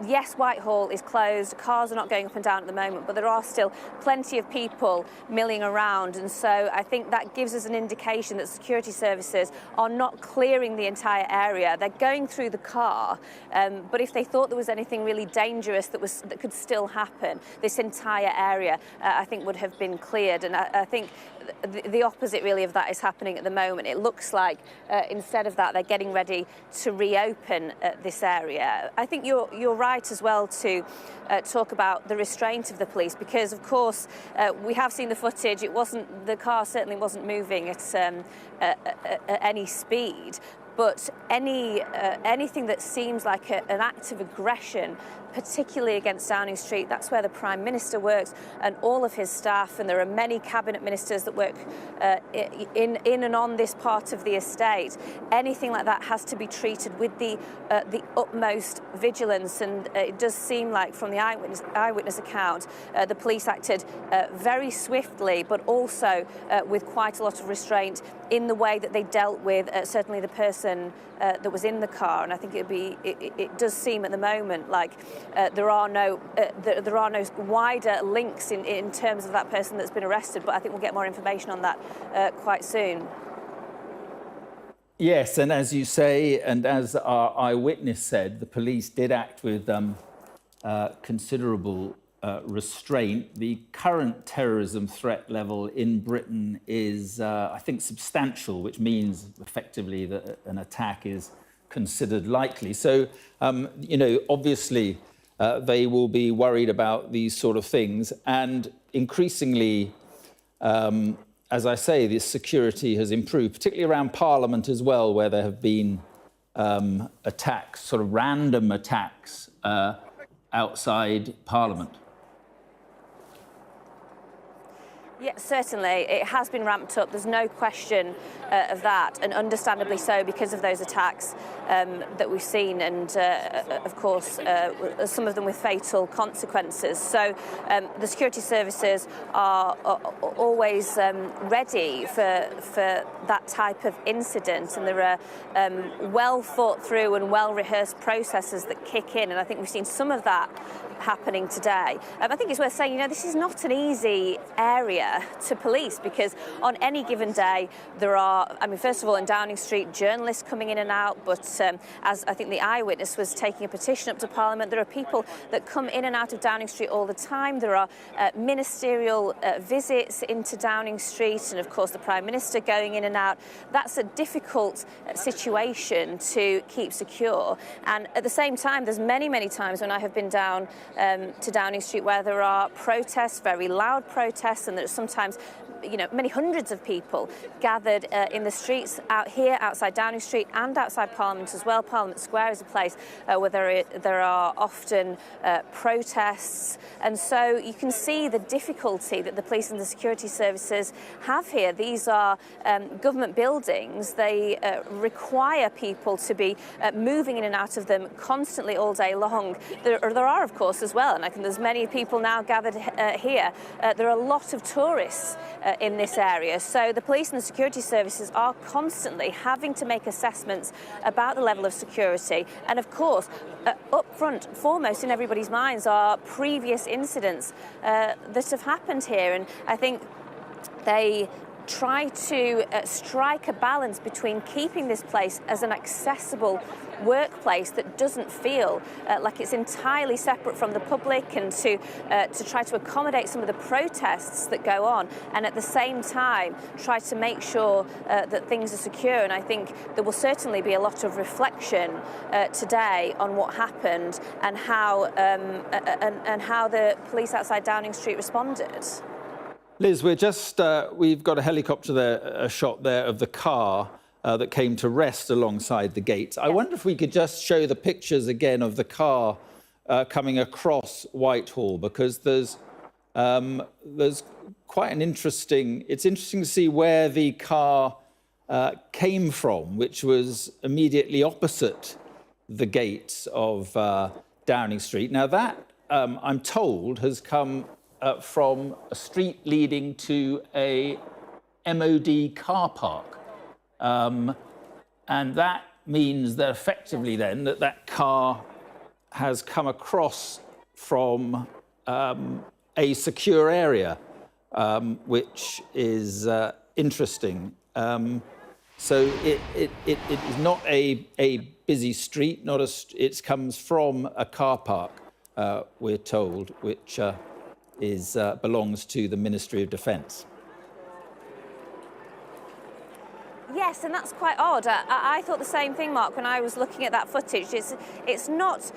yes, Whitehall is closed, cars are not going up and down at the moment, but there are still plenty of people milling around. And so I think that gives us an indication that security services are not clearing the entire area. They're going through the car, but if they thought there was anything really dangerous that could still happen, this entire area, I think, would have been cleared. And I think the opposite really of that is happening at the moment. It looks like instead of that, they're getting ready to reopen this area. I think you're right as well to talk about the restraint of the police, because of course we have seen the footage. The car certainly wasn't moving at any speed, but anything that seems like an act of aggression, particularly against Downing Street, that's where the Prime Minister works and all of his staff, and there are many cabinet ministers that work in and on this part of the estate. Anything like that has to be treated with the utmost vigilance, and it does seem like from the eyewitness account, the police acted very swiftly, but also with quite a lot of restraint in the way that they dealt with certainly the person that was in the car. And I think it does seem at the moment like there are no wider links in terms of that person that's been arrested, but I think we'll get more information on that quite soon. Yes, and as you say, and as our eyewitness said, the police did act with considerable restraint. The current terrorism threat level in Britain is, I think, substantial, which means effectively that an attack is considered likely. So, obviously, they will be worried about these sort of things. And increasingly, as I say, this security has improved, particularly around Parliament as well, where there have been attacks, sort of random attacks outside Parliament. Yeah, certainly. It has been ramped up. There's no question of that, and understandably so because of those attacks that we've seen, and of course, some of them with fatal consequences. So the security services are always ready for that type of incident, and there are well thought through and well rehearsed processes that kick in, and I think we've seen some of that happening today. I think it's worth saying, this is not an easy area to police, because on any given day there are, first of all, in Downing Street, journalists coming in and out, but as I think the Eyewitness was taking a petition up to Parliament, there are people that come in and out of Downing Street all the time. There are ministerial visits into Downing Street, and of course the Prime Minister going in and out. That's a difficult situation to keep secure. And at the same time, there's many times when I have been down to Downing Street where there are protests, very loud protests, and there's sometimes many hundreds of people gathered in the streets out here outside Downing Street and outside Parliament as well. Parliament Square is a place where there are often protests, and so you can see the difficulty that the police and the security services have here. These are government buildings. They require people to be moving in and out of them constantly all day long. There are, of course, as well, and I think there's many people now gathered here. There are a lot of tourists in this area, so the police and the security services are constantly having to make assessments about the level of security. And of course, up front, foremost in everybody's minds, are previous incidents that have happened here, and I think they try to strike a balance between keeping this place as an accessible workplace that doesn't feel like it's entirely separate from the public, and to try to accommodate some of the protests that go on, and at the same time try to make sure that things are secure. And I think there will certainly be a lot of reflection today on what happened and how the police outside Downing Street responded. Liz, we've got a helicopter there, a shot there of the car that came to rest alongside the gates. I wonder if we could just show the pictures again of the car coming across Whitehall, because there's quite an interesting... It's interesting to see where the car came from, which was immediately opposite the gates of Downing Street. Now that, I'm told, has come from a street leading to a MOD car park. And that means that effectively then that car has come across from a secure area, which is interesting. So it is not a busy street, it comes from a car park, we're told, which belongs to the Ministry of Defence. Yes, and that's quite odd. I thought the same thing, Mark, when I was looking at that footage. It's not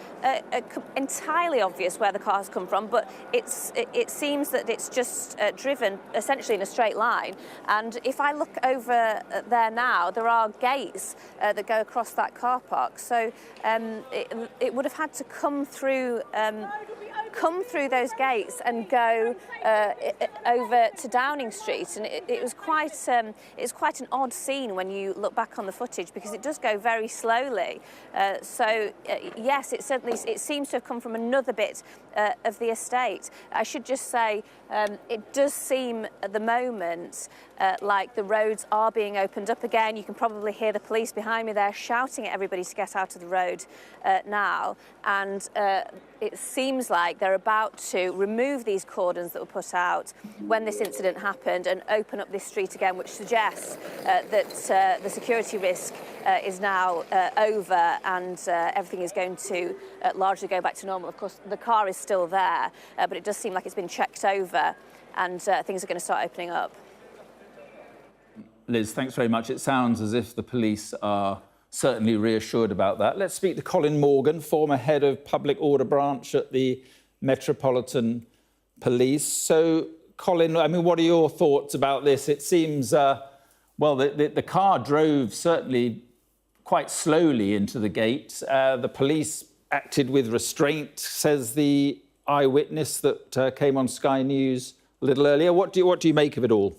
entirely obvious where the car has come from, but it seems that it's just driven essentially in a straight line. And if I look over there now, there are gates that go across that car park. So it would have had to come through those gates and go over to Downing Street, and it was quite an odd scene when you look back on the footage, because it does go very slowly. Yes, it seems to have come from another bit of the estate. I should just say it does seem at the moment like the roads are being opened up again. You can probably hear the police behind me there shouting at everybody to get out of the road now, and it seems like they're about to remove these cordons that were put out when this incident happened and open up this street again, which suggests that the security risk is now over, and everything is going to largely go back to normal. Of course, the car is still there, but it does seem like it's been checked over, and things are going to start opening up. Liz, thanks very much. It sounds as if the police are certainly reassured about that. Let's speak to Colin Morgan, former head of Public Order Branch at the Metropolitan Police. So, Colin, I mean, what are your thoughts about this? It seems, well, the car drove certainly quite slowly into the gates. The police acted with restraint, says the Eyewitness that came on Sky News a little earlier. What do you make of it all?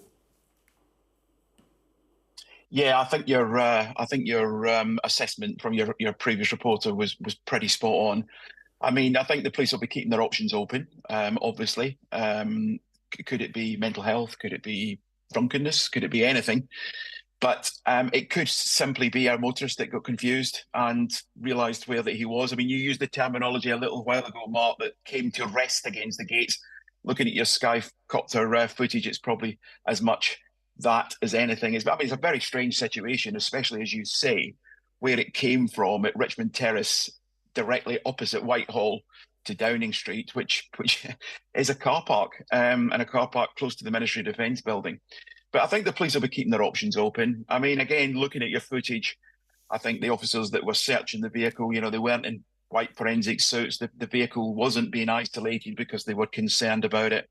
Yeah, I think your assessment from your previous reporter was pretty spot on. I mean, I think the police will be keeping their options open. Obviously, could it be mental health? Could it be drunkenness? Could it be anything? But it could simply be a motorist that got confused and realised where that he was. I mean, you used the terminology a little while ago, Mark, that came to rest against the gates. Looking at your Skycopter footage, it's probably as much that as anything. I mean, it's a very strange situation, especially as you say, where it came from at Richmond Terrace, directly opposite Whitehall to Downing Street, which is a car park, and a car park close to the Ministry of Defence building. But I think the police will be keeping their options open. I mean, again, looking at your footage, I think the officers that were searching the vehicle, you know, they weren't in white forensic suits. The vehicle wasn't being isolated because they were concerned about it.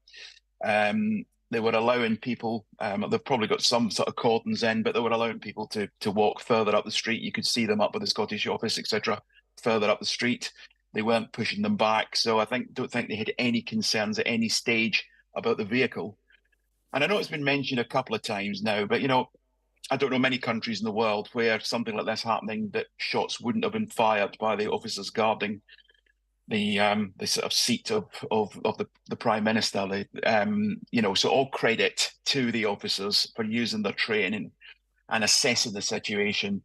They were allowing people, they've probably got some sort of cordons in, but they were allowing people to walk further up the street. You could see them up at the Scottish office, etc., further up the street. They weren't pushing them back. So I don't think they had any concerns at any stage about the vehicle. And I know it's been mentioned a couple of times now, but, you know, I don't know many countries in the world where something like this happening, that shots wouldn't have been fired by the officers guarding the sort of seat of the Prime Minister. You know, so all credit to the officers for using their training and assessing the situation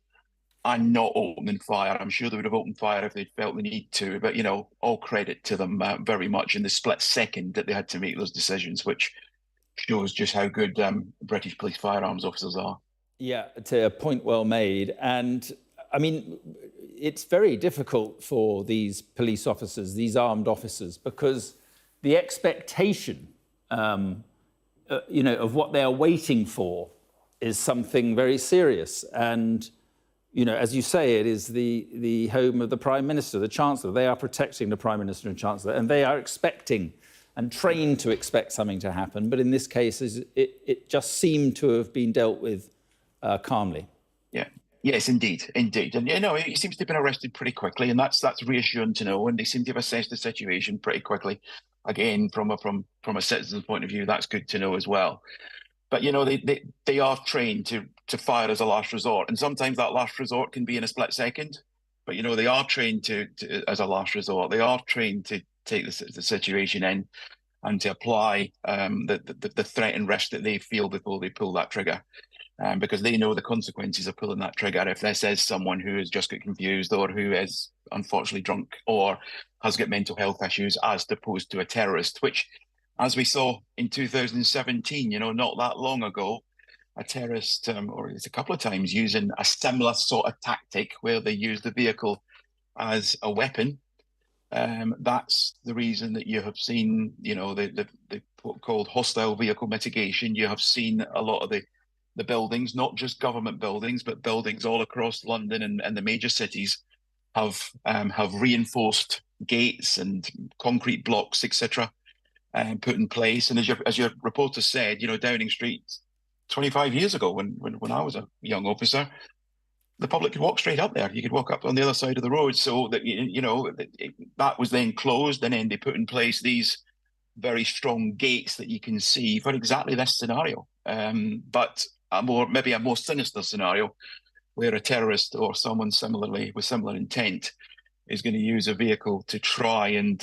and not opening fire. I'm sure they would have opened fire if they'd felt the need to, but, you know, all credit to them very much in the split second that they had to make those decisions, which shows just how good British police firearms officers are. Yeah, it's a point well made. And I mean, it's very difficult for these police officers, these armed officers, because the expectation, you know, of what they're waiting for is something very serious. And, you know, as you say, it is the home of the Prime Minister, the Chancellor. They are protecting the Prime Minister and Chancellor, and they are expecting and trained to expect something to happen. But in this case, it just seemed to have been dealt with calmly. Yeah. Yes, indeed. And, you know, he seems to have been arrested pretty quickly, and that's reassuring to know. And they seem to have assessed the situation pretty quickly. Again, from a citizen's point of view, that's good to know as well. But, you know, they are trained to fire as a last resort. And sometimes that last resort can be in a split second. But, you know, they are trained to as a last resort. They are trained to take the situation in and to apply the threat and risk that they feel before they pull that trigger. Because they know the consequences of pulling that trigger if this is someone who has just got confused or who is unfortunately drunk or has got mental health issues, as opposed to a terrorist, which, as we saw in 2017, you know, not that long ago, a terrorist, or it's a couple of times, using a similar sort of tactic where they use the vehicle as a weapon. That's the reason that you have seen, you know, the called hostile vehicle mitigation. You have seen a lot of the buildings, not just government buildings, but buildings all across London and the major cities have reinforced gates and concrete blocks, etc., put in place. And as your reporter said, you know, Downing Street 25 years ago, when I was a young officer, the public could walk straight up there. You could walk up on the other side of the road. So that, you know, that was then closed, and then they put in place these very strong gates that you can see for exactly this scenario. But maybe a more sinister scenario, where a terrorist or someone similarly with similar intent is going to use a vehicle to try and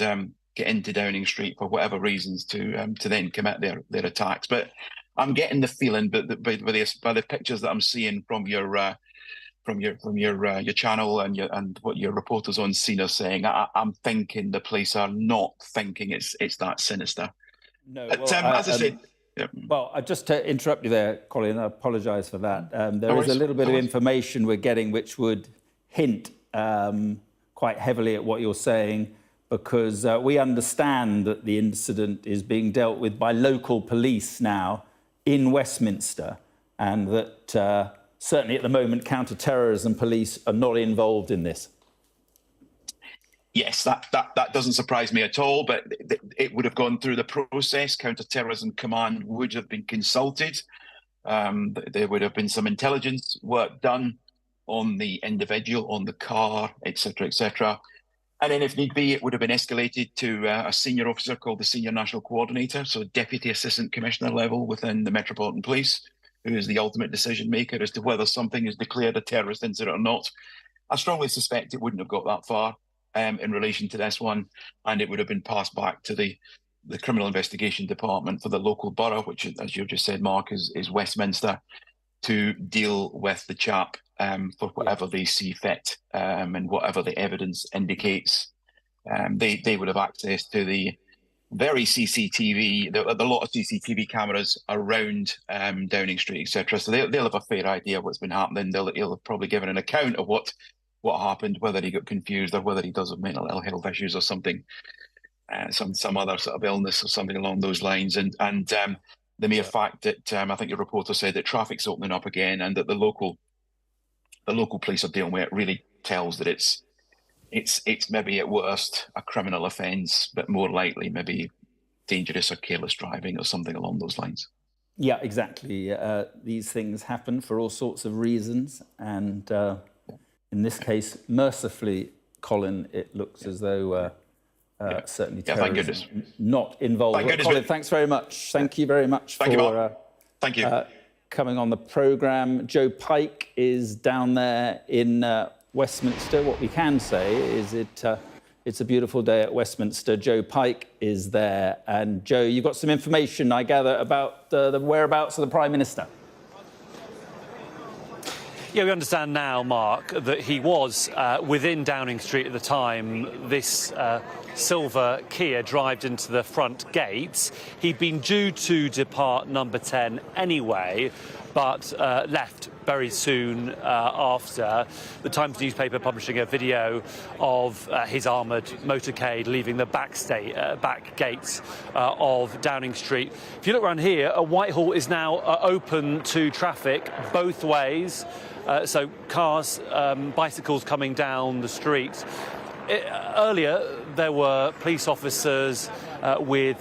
get into Downing Street for whatever reasons to then commit their attacks. But I'm getting the feeling, by the pictures that I'm seeing from your channel and what your reporters on scene are saying, I'm thinking the police are not thinking it's that sinister. No, but, as I said. Yeah. Well, just to interrupt you there, Colin, I apologise for that. There is a little bit of information we're getting which would hint quite heavily at what you're saying, because we understand that the incident is being dealt with by local police now in Westminster, and that certainly at the moment counter-terrorism police are not involved in this. Yes, that doesn't surprise me at all, but it would have gone through the process. Counter-terrorism command would have been consulted. There would have been some intelligence work done on the individual, on the car, etc., etc. And then if need be, it would have been escalated to a senior officer called the Senior National Coordinator, so Deputy Assistant Commissioner level within the Metropolitan Police, who is the ultimate decision maker as to whether something is declared a terrorist incident or not. I strongly suspect it wouldn't have got that far in relation to this one, and it would have been passed back to the Criminal Investigation Department for the local borough, which, as you just said, Mark, is Westminster. to deal with the chap for whatever they see fit, and whatever the evidence indicates. They would have access to the very CCTV, the lot of CCTV cameras around Downing Street, etc. So they'll have a fair idea of what's been happening. He'll have probably given an account of what happened, whether he got confused or whether he does have mental health issues or something, some other sort of illness or something along those lines. And the mere fact that I think your reporter said that traffic's opening up again and that the local police are dealing with it really tells that it's maybe at worst a criminal offence, but more likely maybe dangerous or careless driving or something along those lines. Yeah, exactly. These things happen for all sorts of reasons. And in this case, mercifully, Colin, it looks as though certainly terrorism not involved. Colin, thanks very much. Thank you very much for coming on the programme. Joe Pike is down there in Westminster. What we can say is it's a beautiful day at Westminster. Joe Pike is there. And Joe, you've got some information, I gather, about the whereabouts of the Prime Minister. Yeah, we understand now, Mark, that he was within Downing Street at the time this silver Kia drove into the front gates. He'd been due to depart number 10 anyway, but left very soon after. The Times newspaper publishing a video of his armoured motorcade leaving the back gates of Downing Street. If you look around here, Whitehall is now open to traffic both ways. So cars, bicycles coming down the street. Earlier, there were police officers with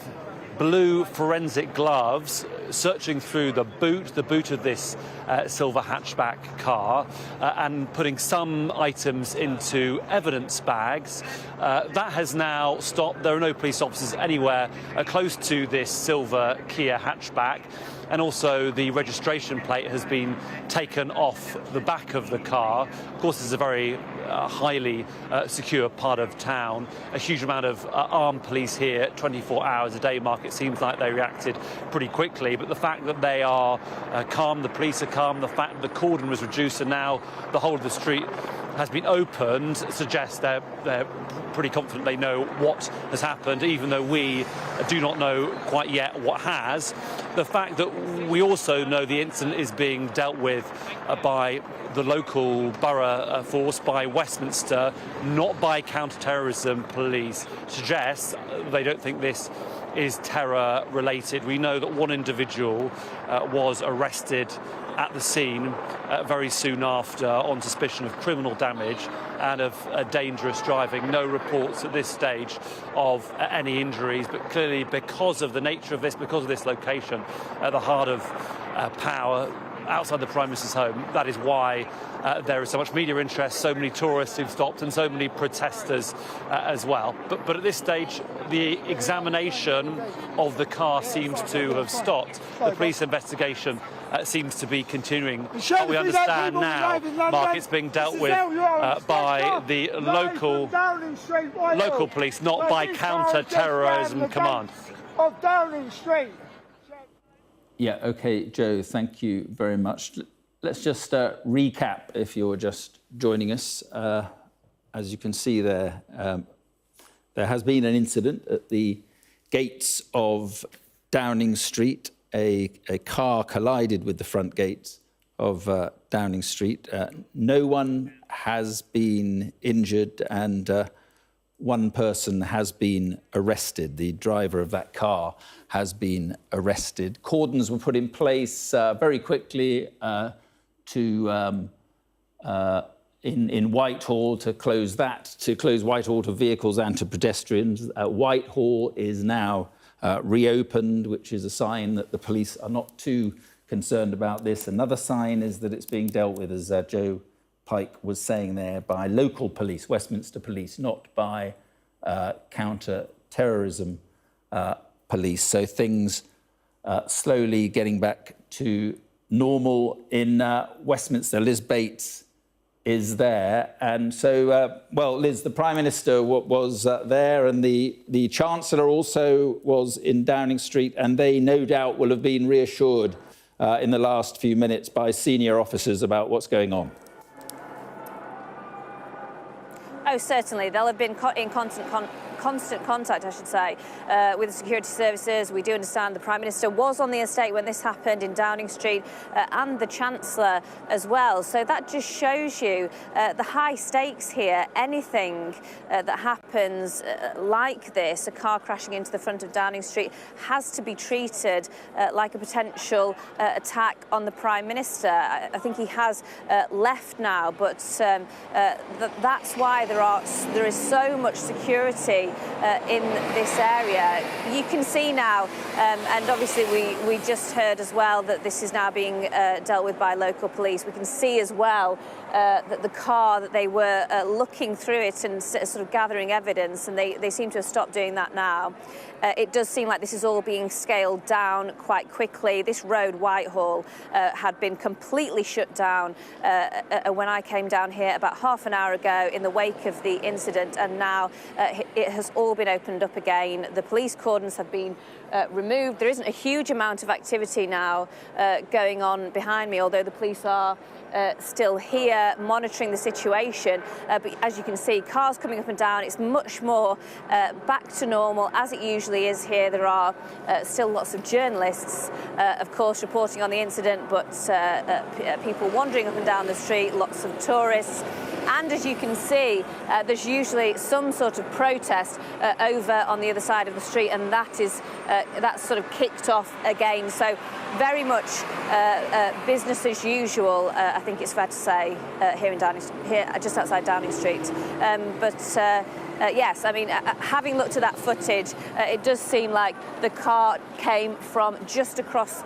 blue forensic gloves searching through the boot of this silver hatchback car and putting some items into evidence bags. That has now stopped. There are no police officers anywhere close to this silver Kia hatchback. And also the registration plate has been taken off the back of the car. Of course, this is a very highly secure part of town. A huge amount of armed police here 24 hours a day, Mark. It seems like they reacted pretty quickly. But the fact that they are calm, the police are calm, the fact that the cordon was reduced and now the whole of the street has been opened suggests they're pretty confident they know what has happened, even though we do not know quite yet what has. The fact that we also know the incident is being dealt with by the local borough force, by Westminster, not by counter-terrorism police, suggests they don't think this is terror related. We know that one individual was arrested at the scene very soon after on suspicion of criminal damage and of dangerous driving. No reports at this stage of any injuries, but clearly because of the nature of this, because of this location at the heart of power outside the Prime Minister's home, that is why there is so much media interest, so many tourists who've stopped and so many protesters as well. But at this stage, the examination of the car seems to have stopped. The police investigation seems to be continuing. What we understand now, Mark, it's being dealt with by the local police, not by counter-terrorism command. Of Downing Street. Yeah, OK, Joe, thank you very much. Let's just recap, if you're just joining us. As you can see there, there has been an incident at the gates of Downing Street. A car collided with the front gates of Downing Street. No one has been injured and one person has been arrested. The driver of that car has been arrested. Cordons were put in place very quickly in Whitehall to close Whitehall to vehicles and to pedestrians. Whitehall is now reopened, which is a sign that the police are not too concerned about this. Another sign is that it's being dealt with, as Joe Pike was saying there, by local police, Westminster Police, not by counter-terrorism police. So things slowly getting back to normal in Westminster. Liz Bates is there. And so, well, Liz, the Prime Minister was there and the Chancellor also was in Downing Street, and they no doubt will have been reassured in the last few minutes by senior officers about what's going on? Oh, certainly. They'll have been in constant contact, I should say, with the security services. We do understand the Prime Minister was on the estate when this happened in Downing Street, and the Chancellor as well. So that just shows you the high stakes here. Anything that happens like this, a car crashing into the front of Downing Street, has to be treated like a potential attack on the Prime Minister. I think he has left now, but that's why there is so much security in this area. You can see now, and obviously we just heard as well that this is now being dealt with by local police. We can see as well that the car, that they were looking through it and sort of gathering evidence, and they seem to have stopped doing that now. It does seem like this is all being scaled down quite quickly. This road, Whitehall, had been completely shut down when I came down here about half an hour ago in the wake of the incident, and now it has all been opened up again. The police cordons have been removed. There isn't a huge amount of activity now going on behind me, although the police are still here monitoring the situation. But as you can see, cars coming up and down. It's much more back to normal, as it usually is here. There are still lots of journalists, of course, reporting on the incident, but people wandering up and down the street, lots of tourists. And as you can see, there's usually some sort of protest over on the other side of the street, and that's sort of kicked off again. So very much business as usual, I think it's fair to say, here just outside Downing Street. Yes, I mean, having looked at that footage, it does seem like the car came from just across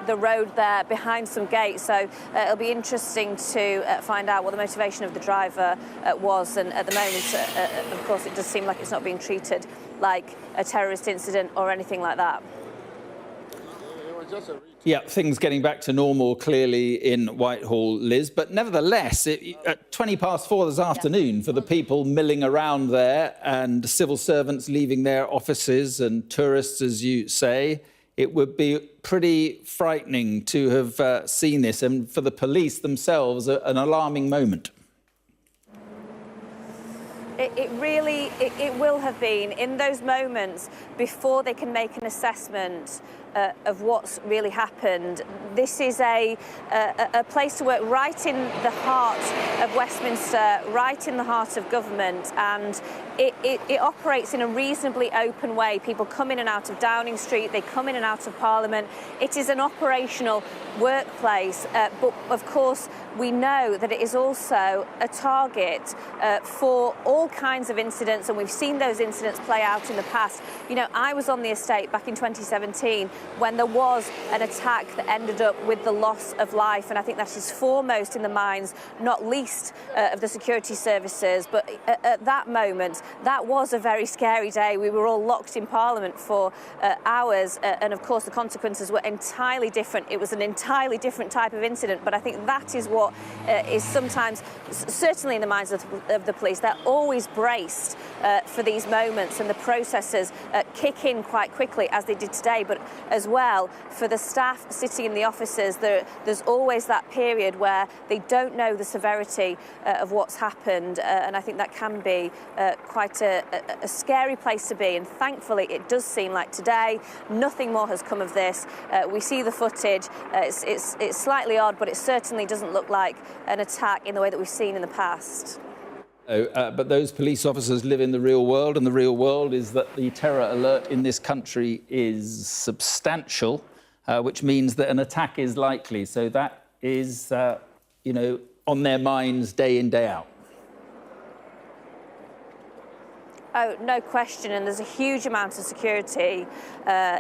the road there behind some gates. So it'll be interesting to find out what the motivation of the driver was. And at the moment, of course, it does seem like it's not being treated like a terrorist incident or anything like that. Yeah, things getting back to normal clearly in Whitehall, Liz. But nevertheless, at 4:20 this afternoon, for the people milling around there and civil servants leaving their offices and tourists, as you say, it would be pretty frightening to have seen this, and for the police themselves, an alarming moment. It will have been in those moments before they can make an assessment of what's really happened. This is a place to work right in the heart of Westminster, right in the heart of government, and it operates in a reasonably open way. People come in and out of Downing Street, they come in and out of Parliament. It is an operational workplace, but of course we know that it is also a target for all kinds of incidents, and we've seen those incidents play out in the past. You know, I was on the estate back in 2017 when there was an attack that ended up with the loss of life, and I think that is foremost in the minds, not least of the security services. But at that moment, that was a very scary day. We were all locked in Parliament for hours, and of course the consequences were entirely different. It was an entirely different type of incident, but I think that is what is sometimes, certainly in the minds of the police, they're always braced for these moments, and the processes kick in quite quickly, as they did today. But as well, for the staff sitting in the offices, there's always that period where they don't know the severity of what's happened, and I think that can be quite a scary place to be. And thankfully, it does seem like today nothing more has come of this. We see the footage. It's slightly odd, but it certainly doesn't look like an attack in the way that we've seen in the past. But those police officers live in the real world, and the real world is that the terror alert in this country is substantial, which means that an attack is likely. So that is, on their minds day in, day out. Oh, no question, and there's a huge amount of security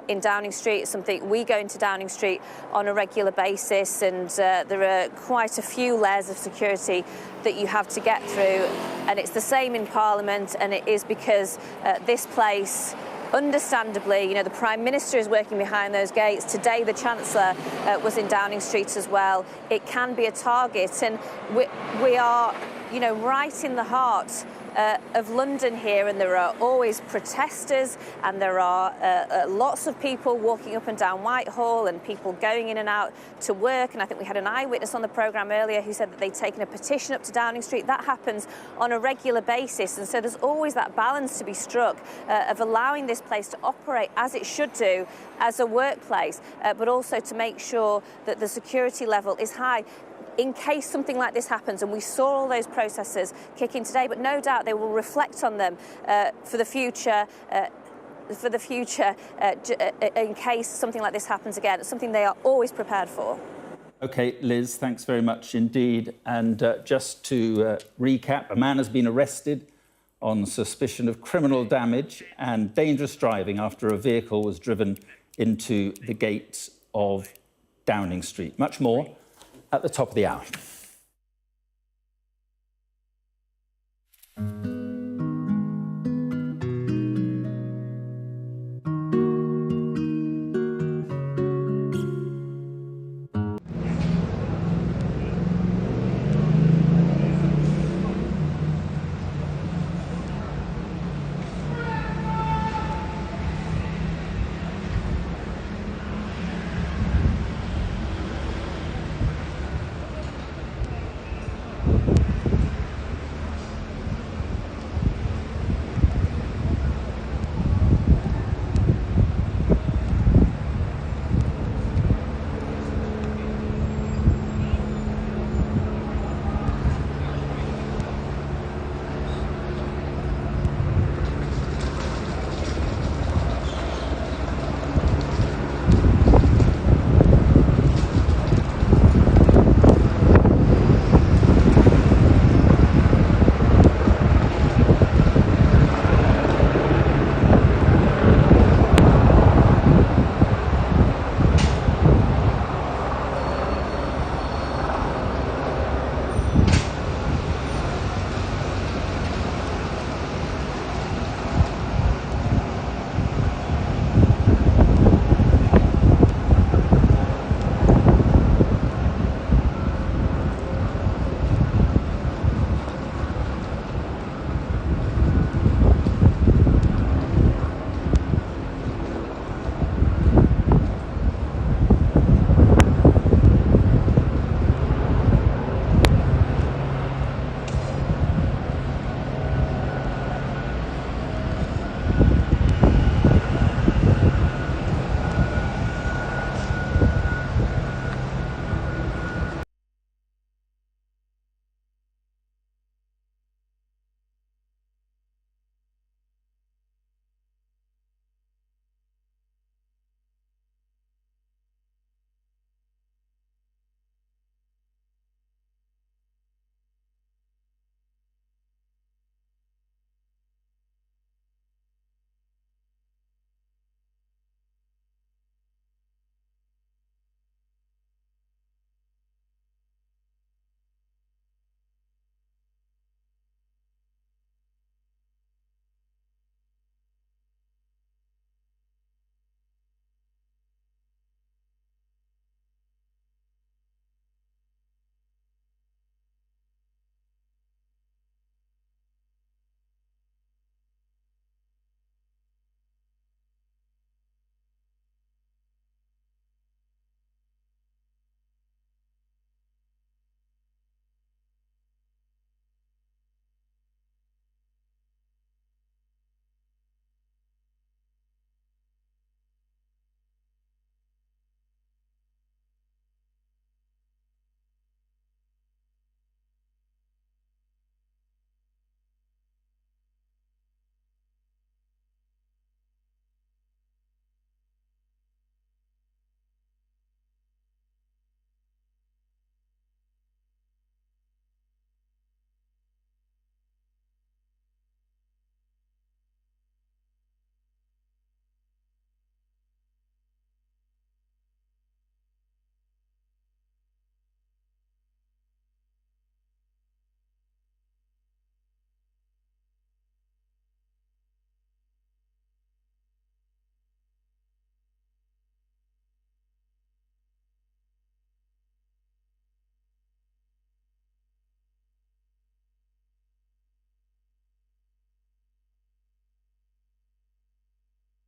in Downing Street. It's something we go into Downing Street on a regular basis, and there are quite a few layers of security that you have to get through, and it's the same in Parliament, and it is because this place, understandably, the Prime Minister is working behind those gates. Today, the Chancellor was in Downing Street as well. It can be a target, and we are, right in the heart of London here, and there are always protesters, and there are lots of people walking up and down Whitehall and people going in and out to work. And I think we had an eyewitness on the programme earlier who said that they'd taken a petition up to Downing Street. That happens on a regular basis, and so there's always that balance to be struck of allowing this place to operate as it should do as a workplace, but also to make sure that the security level is high in case something like this happens. And we saw all those processes kick in today, but no doubt they will reflect on them for the future. In case something like this happens again. It's something they are always prepared for. OK, Liz, thanks very much indeed. And just to recap, a man has been arrested on suspicion of criminal damage and dangerous driving after a vehicle was driven into the gates of Downing Street. Much more at the top of the hour.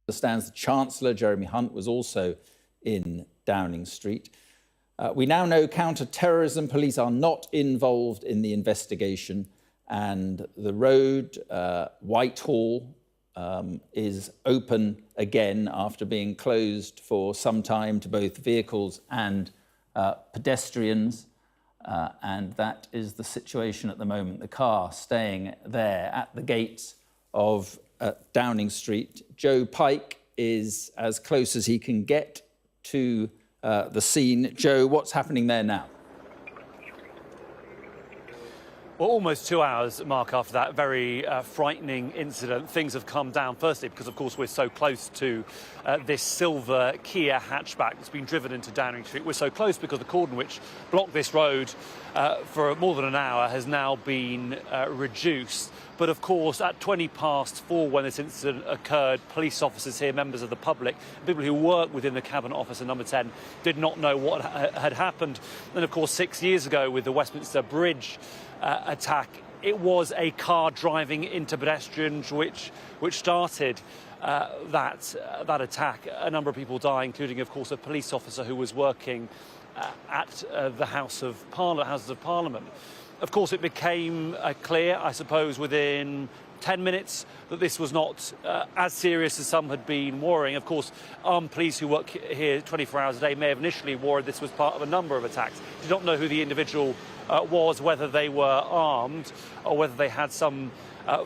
understands the Chancellor, Jeremy Hunt, was also in Downing Street. We now know counter-terrorism police are not involved in the investigation, and the road, Whitehall, is open again after being closed for some time to both vehicles and pedestrians. And that is the situation at the moment. The car staying there at the gates of Downing Street. Joe Pike is as close as he can get to the scene. Joe, what's happening there now? Well, almost 2 hours, Mark, after that very frightening incident, things have calmed down. Firstly, because, of course, we're so close to this silver Kia hatchback that's been driven into Downing Street. We're so close because the cordon which blocked this road for more than an hour has now been reduced. But, of course, at 4:20, when this incident occurred, police officers here, members of the public, people who work within the Cabinet Office in Number 10, did not know what had happened. And, of course, 6 years ago with the Westminster Bridge attack, it was a car driving into pedestrians which started that attack. A number of people die, including, of course, a police officer who was working at the Houses of Parliament. Of course, it became clear, I suppose, within 10 minutes that this was not as serious as some had been worrying. Of course, armed police who work here 24 hours a day may have initially worried this was part of a number of attacks. Did not know who the individual was, whether they were armed or whether they had some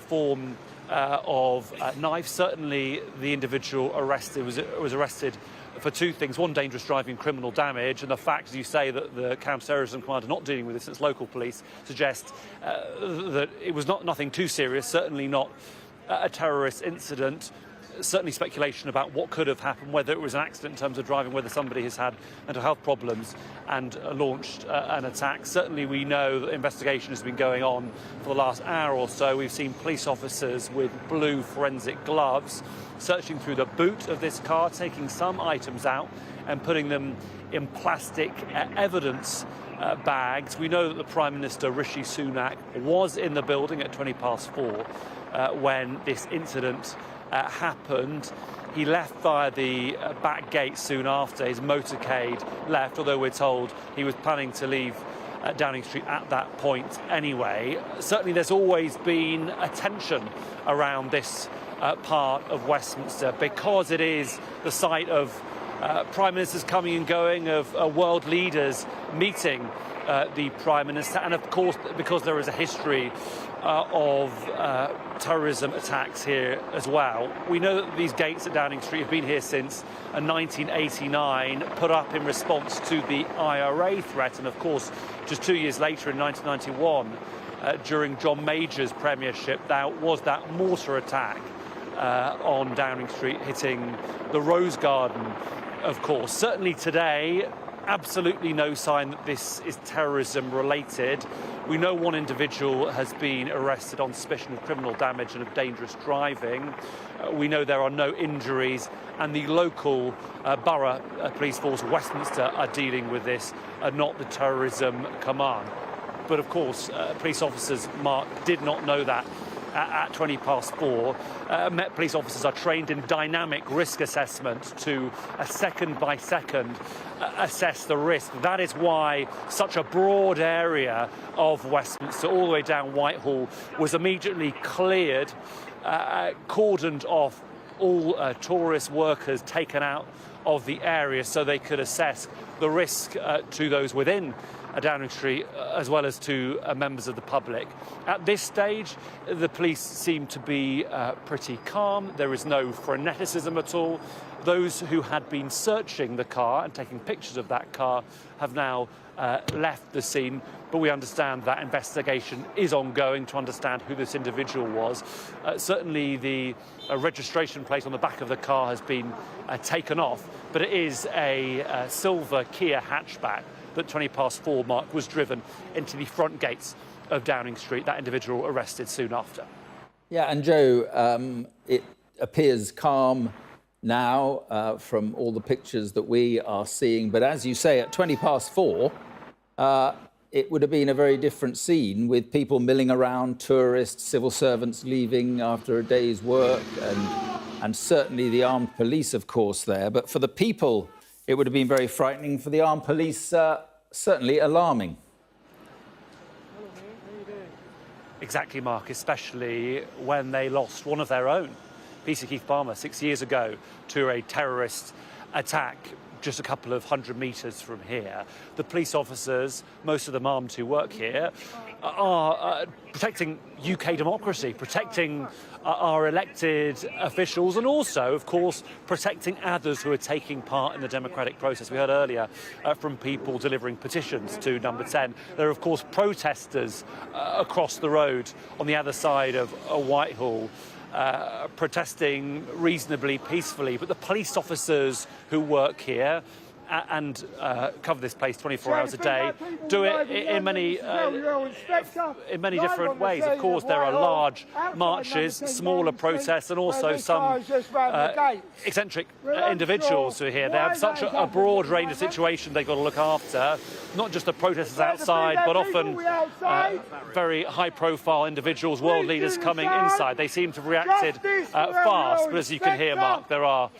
form of knife. Certainly, the individual arrested was arrested for two things: one, dangerous driving, criminal damage, and the fact, as you say, that the counter-terrorism commander not dealing with this, it's local police, suggests that it was nothing too serious, certainly not a terrorist incident. Certainly speculation about what could have happened, whether it was an accident in terms of driving, whether somebody has had mental health problems and launched an attack. Certainly we know that investigation has been going on for the last hour or so. We've seen police officers with blue forensic gloves searching through the boot of this car, taking some items out and putting them in plastic evidence bags. We know that the Prime Minister, Rishi Sunak, was in the building at 4:20 when this incident happened. He left via the back gate soon after. His motorcade left, although we're told he was planning to leave Downing Street at that point anyway. Certainly there's always been a tension around this part of Westminster because it is the site of prime ministers coming and going, of world leaders meeting the Prime Minister, and of course because there is a history of terrorism attacks here as well. We know that these gates at Downing Street have been here since 1989, put up in response to the IRA threat, and of course just 2 years later in 1991 during John Major's premiership there was that mortar attack on Downing Street hitting the Rose Garden, of course. Certainly today, absolutely no sign that this is terrorism related. We know one individual has been arrested on suspicion of criminal damage and of dangerous driving. We know there are no injuries, and the local borough police force, Westminster, are dealing with this, not the terrorism command. But of course, police officers, Mark, did not know that at 4:20. Met police officers are trained in dynamic risk assessment to second by second assess the risk. That is why such a broad area of Westminster, all the way down Whitehall, was immediately cleared, cordoned off, all tourist workers taken out of the area so they could assess the risk to those within Downing Street as well as to members of the public. At this stage, the police seem to be pretty calm. There is no freneticism at all. Those who had been searching the car and taking pictures of that car have now left the scene, but we understand that investigation is ongoing to understand who this individual was. Certainly the registration plate on the back of the car has been taken off, but it is a silver Kia hatchback that 4:20, Mark, was driven into the front gates of Downing Street. That individual arrested soon after. Yeah, and Joe, it appears calm now from all the pictures that we are seeing. But as you say, at 4:20, it would have been a very different scene with people milling around, tourists, civil servants leaving after a day's work, and and certainly the armed police, of course, there. But for the people, it would have been very frightening. For the armed police, certainly alarming. Exactly, Mark, especially when they lost one of their own, Peter Keith Palmer, 6 years ago, to a terrorist attack just a couple of 100 metres from here. The police officers, most of them armed who work here, are protecting UK democracy, protecting our elected officials, and also, of course, protecting others who are taking part in the democratic process. We heard earlier from people delivering petitions to Number 10. There are, of course, protesters across the road on the other side of Whitehall, protesting reasonably peacefully, but the police officers who work here and cover this place 24 hours a day do it in many different ways. Of course, there are large marches, smaller protests, and also some eccentric individuals who are here. They have such a broad range of situations they've got to look after, not just the protesters outside, but often very high-profile individuals, world leaders coming inside. They seem to have reacted fast, but as you can hear, Mark, there are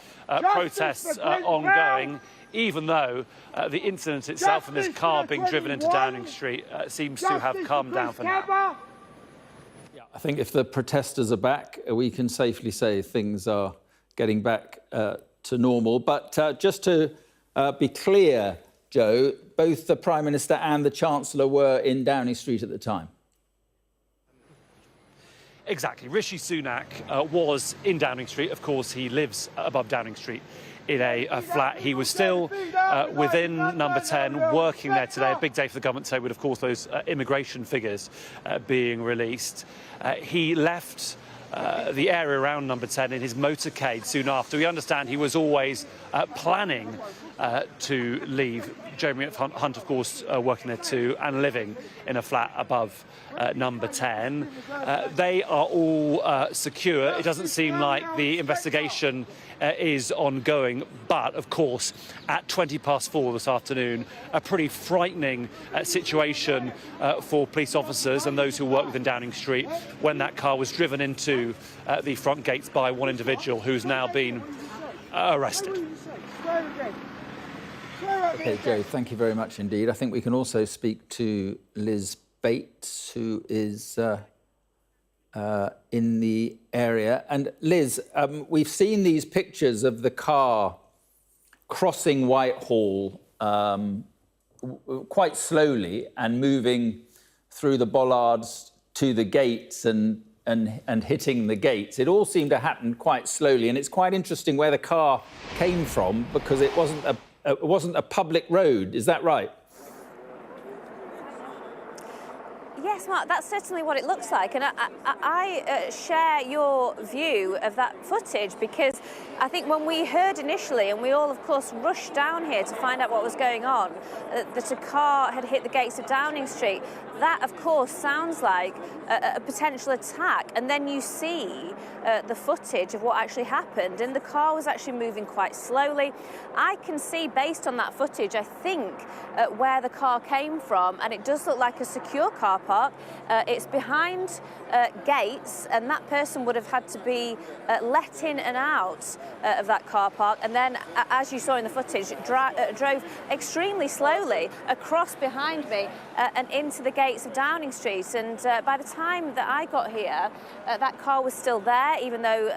protests ongoing, even though the incident itself and this car being driven into Downing Street seems to have calmed down for now. Yeah, I think if the protesters are back, we can safely say things are getting back to normal. But just to be clear, Joe, both the Prime Minister and the Chancellor were in Downing Street at the time. Exactly. Rishi Sunak was in Downing Street. Of course, he lives above Downing Street in a flat. He was still within Number 10, working there today. A big day for the government today with, of course, those immigration figures being released. He left the area around Number 10 in his motorcade soon after. We understand he was always planning to leave. Jeremy Hunt, of course, working there too, and living in a flat above Number 10. They are all secure. It doesn't seem like the investigation is ongoing, but of course, at 4:20 this afternoon, a pretty frightening situation for police officers and those who work within Downing Street when that car was driven into the front gates by one individual who's now been arrested. OK, Joe, thank you very much indeed. I think we can also speak to Liz Bates, who is in the area. And Liz, we've seen these pictures of the car crossing Whitehall quite slowly and moving through the bollards to the gates and hitting the gates. It all seemed to happen quite slowly, and it's quite interesting where the car came from because it wasn't a public road. Is that right? Yes, Mark, that's certainly what it looks like. And I share your view of that footage because I think when we heard initially, and we all, of course, rushed down here to find out what was going on, that a car had hit the gates of Downing Street, that, of course, sounds like a potential attack. And then you see the footage of what actually happened, and the car was actually moving quite slowly. I can see, based on that footage, I think, where the car came from, and it does look like a secure car park. It's behind gates, and that person would have had to be let in and out of that car park, and then, as you saw in the footage, drove extremely slowly across behind me and into the gates of Downing Street. And by the time that I got here, that car was still there, even though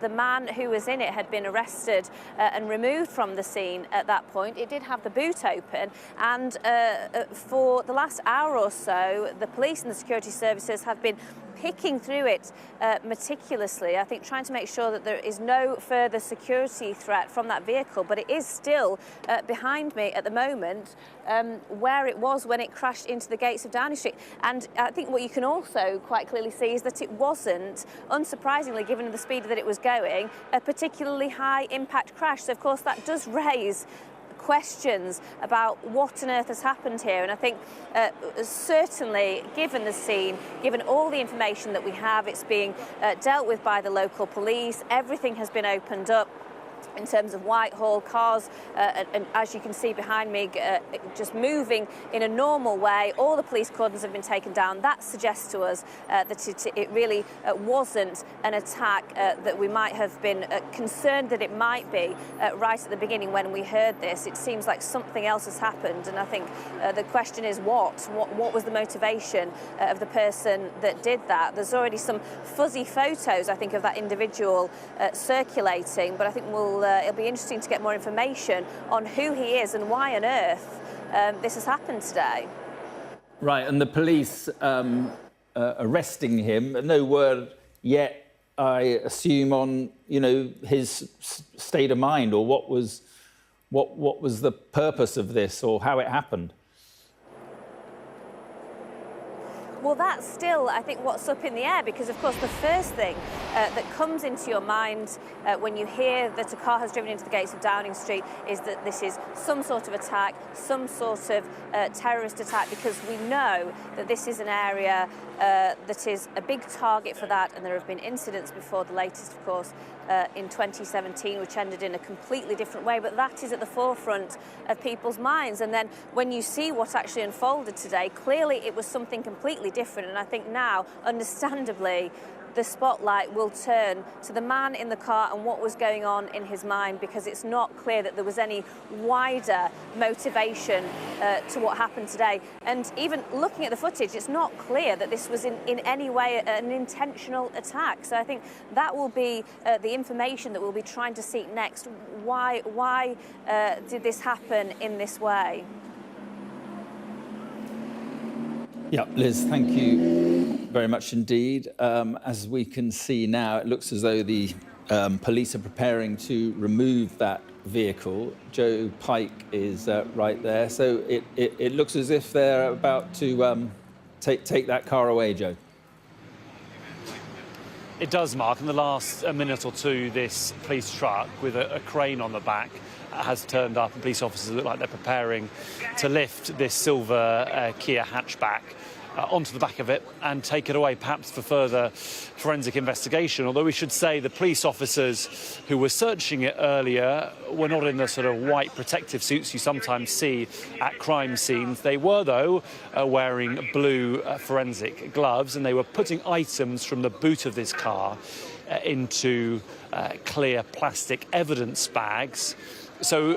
the man who was in it had been arrested and removed from the scene at that point. It did have the boot open, and for the last hour or so, the police and the security services have been picking through it meticulously, I think, trying to make sure that there is no further security threat from that vehicle, but it is still behind me at the moment, where it was when it crashed into the gates of Downing Street. And I think what you can also quite clearly see is that it wasn't, unsurprisingly, given the speed that it was going, a particularly high impact crash. So, of course, that does raise questions about what on earth has happened here. And I think certainly, given the scene, given all the information that we have, it's being dealt with by the local police. Everything has been opened up. in terms of Whitehall, cars, and as you can see behind me, just moving in a normal way. All the police cordons have been taken down. That suggests to us that it really wasn't an attack that we might have been concerned that it might be right at the beginning when we heard this. It seems like something else has happened, and I think the question is what was the motivation of the person that did that? There's already some fuzzy photos, I think, of that individual circulating, but I think it'll be interesting to get more information on who he is and why on earth this has happened today. Right, and the police arresting him, no word yet, I assume, on, you know, his state of mind, or what was the purpose of this, or how it happened. Well, that's still, I think, what's up in the air, because, of course, the first thing that comes into your mind when you hear that a car has driven into the gates of Downing Street is that this is some sort of attack, some sort of terrorist attack, because we know that this is an area that is a big target for that, and there have been incidents before, the latest, of course, in 2017, which ended in a completely different way, but that is at the forefront of people's minds. And then when you see what actually unfolded today, clearly it was something completely different, and I think now, understandably, the spotlight will turn to the man in the car and what was going on in his mind, because it's not clear that there was any wider motivation to what happened today. And even looking at the footage, it's not clear that this was in any way an intentional attack. So I think that will be the information that we'll be trying to seek next. Why did this happen in this way? Yeah, Liz, thank you very much indeed. As we can see now, it looks as though the police are preparing to remove that vehicle. Joe Pike is right there. So it looks as if they're about to take that car away, Joe. It does, Mark. In the last minute or two, this police truck with a crane on the back has turned up, and police officers look like they're preparing to lift this silver Kia hatchback onto the back of it and take it away, perhaps for further forensic investigation. Although we should say the police officers who were searching it earlier were not in the sort of white protective suits you sometimes see at crime scenes. They were, though, wearing blue forensic gloves, and they were putting items from the boot of this car into clear plastic evidence bags. So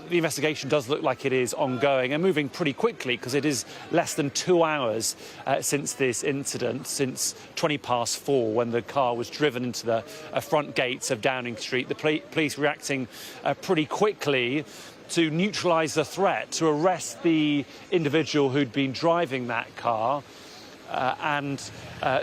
the investigation does look like it is ongoing and moving pretty quickly, because it is less than 2 hours since this incident, since 4:20 when the car was driven into the front gates of Downing Street. The police reacting pretty quickly to neutralise the threat, to arrest the individual who'd been driving that car, and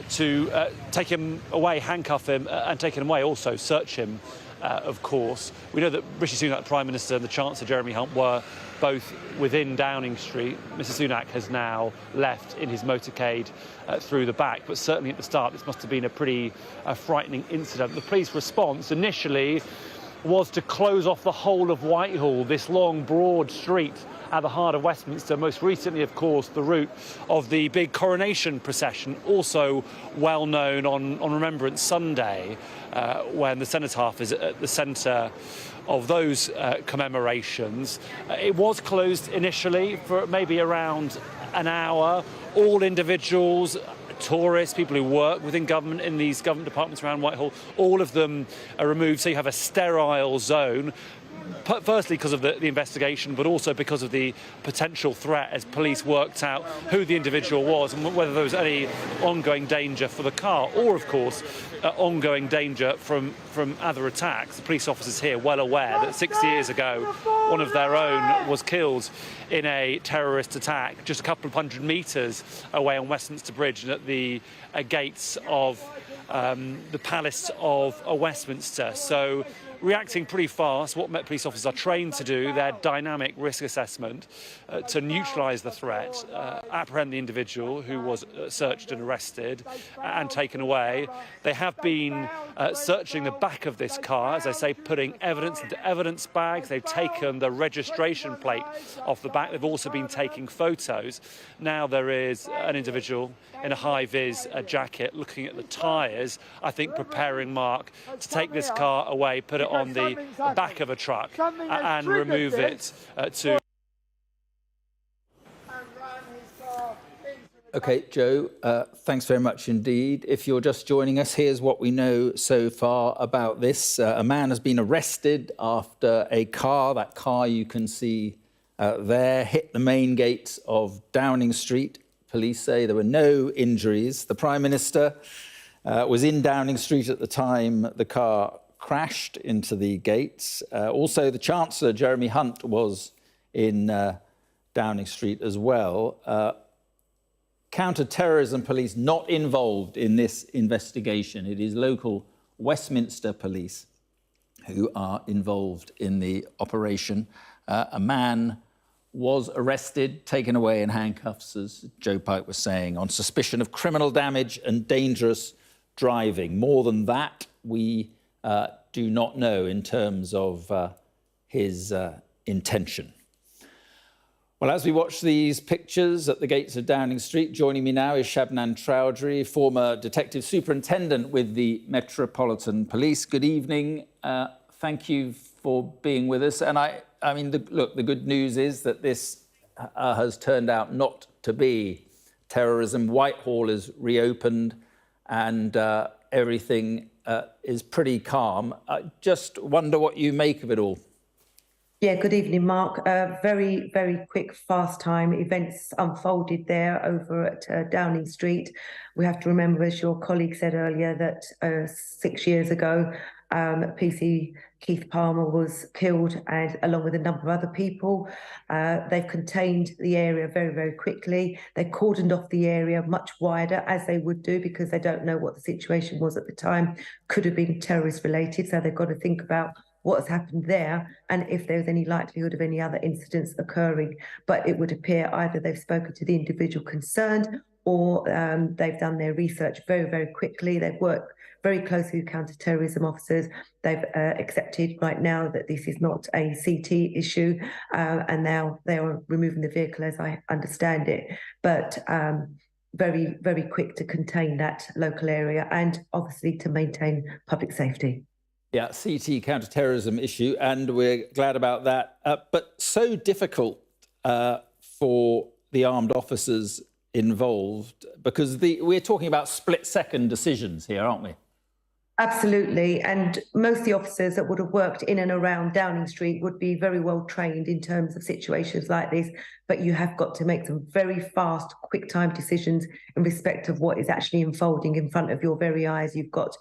to take him away, handcuff him and take him away, also search him. Of course, we know that Rishi Sunak, the Prime Minister, and the Chancellor Jeremy Hunt were both within Downing Street. Mr Sunak has now left in his motorcade through the back, but certainly at the start this must have been a pretty frightening incident. The police response initially was to close off the whole of Whitehall, this long, broad street at the heart of Westminster. Most recently, of course, the route of the big coronation procession, also well known on Remembrance Sunday, when the cenotaph is at the centre of those commemorations. It was closed initially for maybe around an hour. All individuals, tourists, people who work within government in these government departments around Whitehall, all of them are removed, so you have a sterile zone. Firstly, because of the investigation, but also because of the potential threat as police worked out who the individual was and whether there was any ongoing danger for the car, or, of course, ongoing danger from other attacks. The police officers here well aware that 6 years ago one of their own was killed in a terrorist attack just a couple of hundred metres away on Westminster Bridge and at the gates of the Palace of Westminster. So reacting pretty fast, what Met Police officers are trained to do, their dynamic risk assessment to neutralise the threat, apprehend the individual who was searched and arrested and taken away. They have been searching the back of this car, as I say, putting evidence into evidence bags. They've taken the registration plate off the back. They've also been taking photos. Now there is an individual in a high-vis jacket looking at the tyres, I think preparing, Mark, to take this car away, put it it on the back of a truck and remove it to... OK, Joe, thanks very much indeed. If you're just joining us, here's what we know so far about this. A man has been arrested after a car, that car you can see there, hit the main gates of Downing Street. Police say there were no injuries. The Prime Minister was in Downing Street at the time the car crashed into the gates. Also, the Chancellor, Jeremy Hunt, was in Downing Street as well. Counter-terrorism police not involved in this investigation. It is local Westminster police who are involved in the operation. A man was arrested, taken away in handcuffs, as Joe Pike was saying, on suspicion of criminal damage and dangerous driving. More than that, we do not know in terms of his intention. Well, as we watch these pictures at the gates of Downing Street, joining me now is Shabnan Chowdhury, former detective superintendent with the Metropolitan Police. Good evening. Thank you for being with us. And I mean, look, the good news is that this has turned out not to be terrorism. Whitehall is reopened and everything is pretty calm. I just wonder what you make of it all. Yeah, good evening, Mark. Very, very quick, fast time. Events unfolded there over at Downing Street. We have to remember, as your colleague said earlier, that 6 years ago, PC Keith Palmer was killed, and along with a number of other people. They've contained the area very, very quickly. They cordoned off the area much wider, as they would do, because they don't know what the situation was at the time. Could have been terrorist related, so they've got to think about what has happened there and if there's any likelihood of any other incidents occurring. But it would appear either they've spoken to the individual concerned or they've done their research very, very quickly. They've worked very closely with counter-terrorism officers. They've accepted right now that this is not a CT issue, and now they are removing the vehicle, as I understand it. But very, very quick to contain that local area and obviously to maintain public safety. Yeah, CT counter-terrorism issue, and we're glad about that. But so difficult for the armed officers involved, because we're talking about split-second decisions here, aren't we? Absolutely. And most of the officers that would have worked in and around Downing Street would be very well trained in terms of situations like this. But you have got to make some very fast, quick time decisions in respect of what is actually unfolding in front of your very eyes. You've got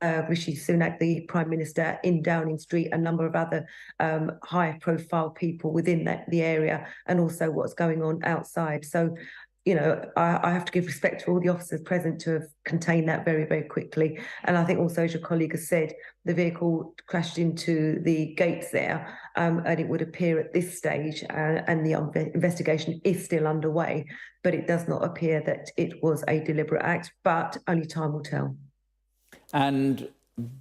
Rishi Sunak, the Prime Minister, in Downing Street, a number of other high-profile people within the area, and also what's going on outside. So, you know, I have to give respect to all the officers present to have contained that very, very quickly. And I think also, as your colleague has said, the vehicle crashed into the gates there, and it would appear at this stage, and the investigation is still underway, but it does not appear that it was a deliberate act, but only time will tell. And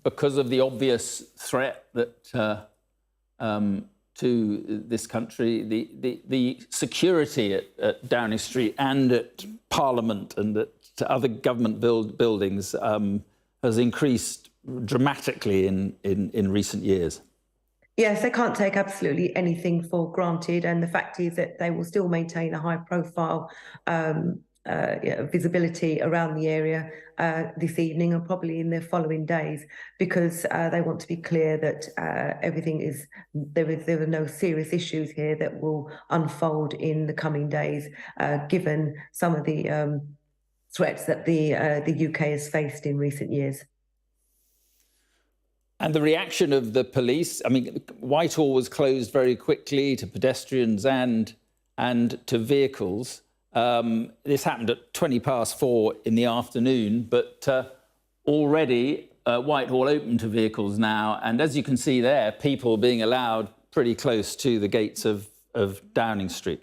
because of the obvious threat that to this country, the security at Downing Street and at Parliament and at other government buildings has increased dramatically in recent years. Yes, they can't take absolutely anything for granted, and the fact is that they will still maintain a high-profile visibility around the area this evening and probably in the following days, because they want to be clear that everything is there are no serious issues here that will unfold in the coming days, given some of the threats that the UK has faced in recent years. And the reaction of the police, I mean, Whitehall was closed very quickly to pedestrians and to vehicles. This happened at 4:20 in the afternoon, but already Whitehall open to vehicles now. And as you can see there, people being allowed pretty close to the gates of Downing Street.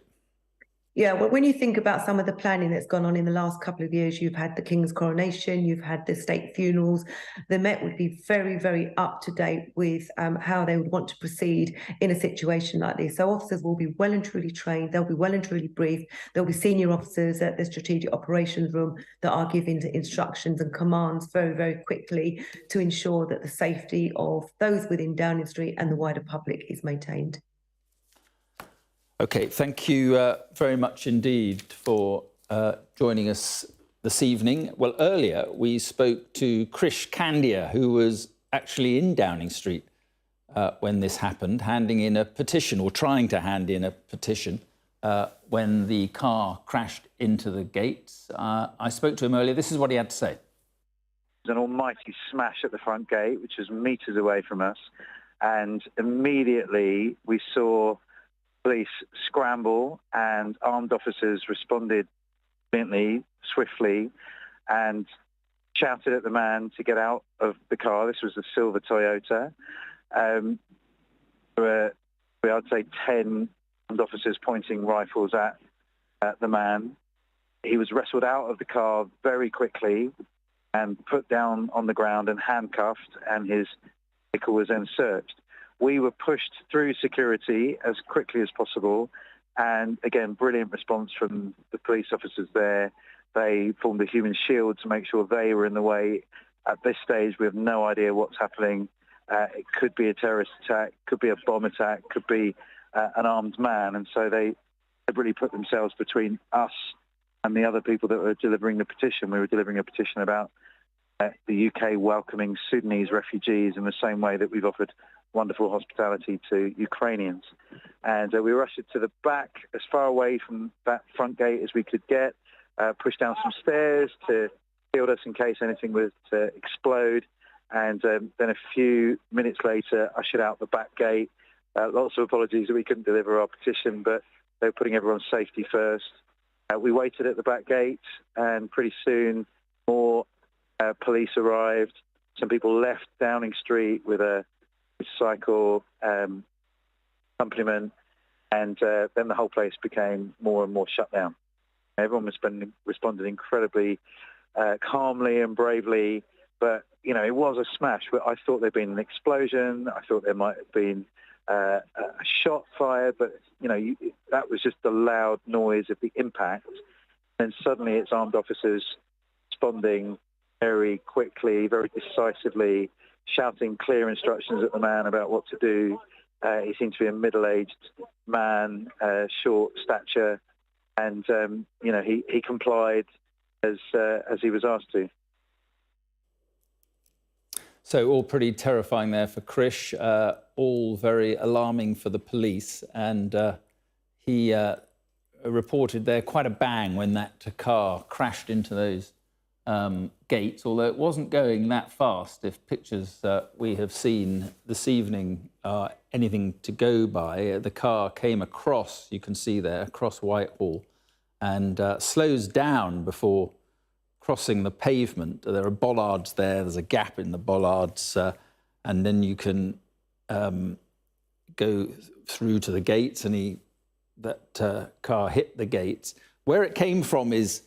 Yeah, well, when you think about some of the planning that's gone on in the last couple of years, you've had the King's coronation, you've had the state funerals. The Met would be very, very up to date with how they would want to proceed in a situation like this. So officers will be well and truly trained, they'll be well and truly briefed, there'll be senior officers at the strategic operations room that are giving instructions and commands very, very quickly to ensure that the safety of those within Downing Street and the wider public is maintained. OK, thank you very much indeed for joining us this evening. Well, earlier we spoke to Krish Kandia, who was actually in Downing Street when this happened, handing in a petition, or trying to hand in a petition, when the car crashed into the gates. I spoke to him earlier. This is what he had to say. An almighty smash at the front gate, which was metres away from us, and immediately we saw police scramble, and armed officers responded brilliantly, swiftly, and shouted at the man to get out of the car. This was a silver Toyota. There were, I'd say, 10 armed officers pointing rifles at the man. He was wrestled out of the car very quickly and put down on the ground and handcuffed, and his vehicle was then searched. We were pushed through security as quickly as possible, and again, brilliant response from the police officers there. They formed a human shield to make sure they were in the way. At this stage, we have no idea what's happening. It could be a terrorist attack, could be a bomb attack, could be an armed man, and so they really put themselves between us and the other people that were delivering the petition. We were delivering a petition about the UK welcoming Sudanese refugees in the same way that we've offered wonderful hospitality to Ukrainians. And we rushed it to the back, as far away from that front gate as we could get, pushed down some stairs to shield us in case anything was to explode, and then a few minutes later ushered out the back gate. Lots of apologies that we couldn't deliver our petition, but they were putting everyone's safety first. We waited at the back gate, and pretty soon more police arrived. Some people left Downing Street with a cycle accompaniment, and then the whole place became more and more shut down. Everyone was responded incredibly calmly and bravely, but you know, it was a smash. But I thought there'd been an explosion. I thought there might have been a shot fired, but you know, that was just the loud noise of the impact. And suddenly it's armed officers responding very quickly, very decisively, shouting clear instructions at the man about what to do. He seemed to be a middle-aged man, short stature, and you know, he complied as he was asked to. So all pretty terrifying there for Krish, all very alarming for the police, and he reported there quite a bang when that car crashed into those gates, although it wasn't going that fast. If pictures we have seen this evening are anything to go by, the car came across, you can see there, across Whitehall, and slows down before crossing the pavement. There are bollards there, there's a gap in the bollards, and then you can go through to the gates, and that car hit the gates. Where it came from is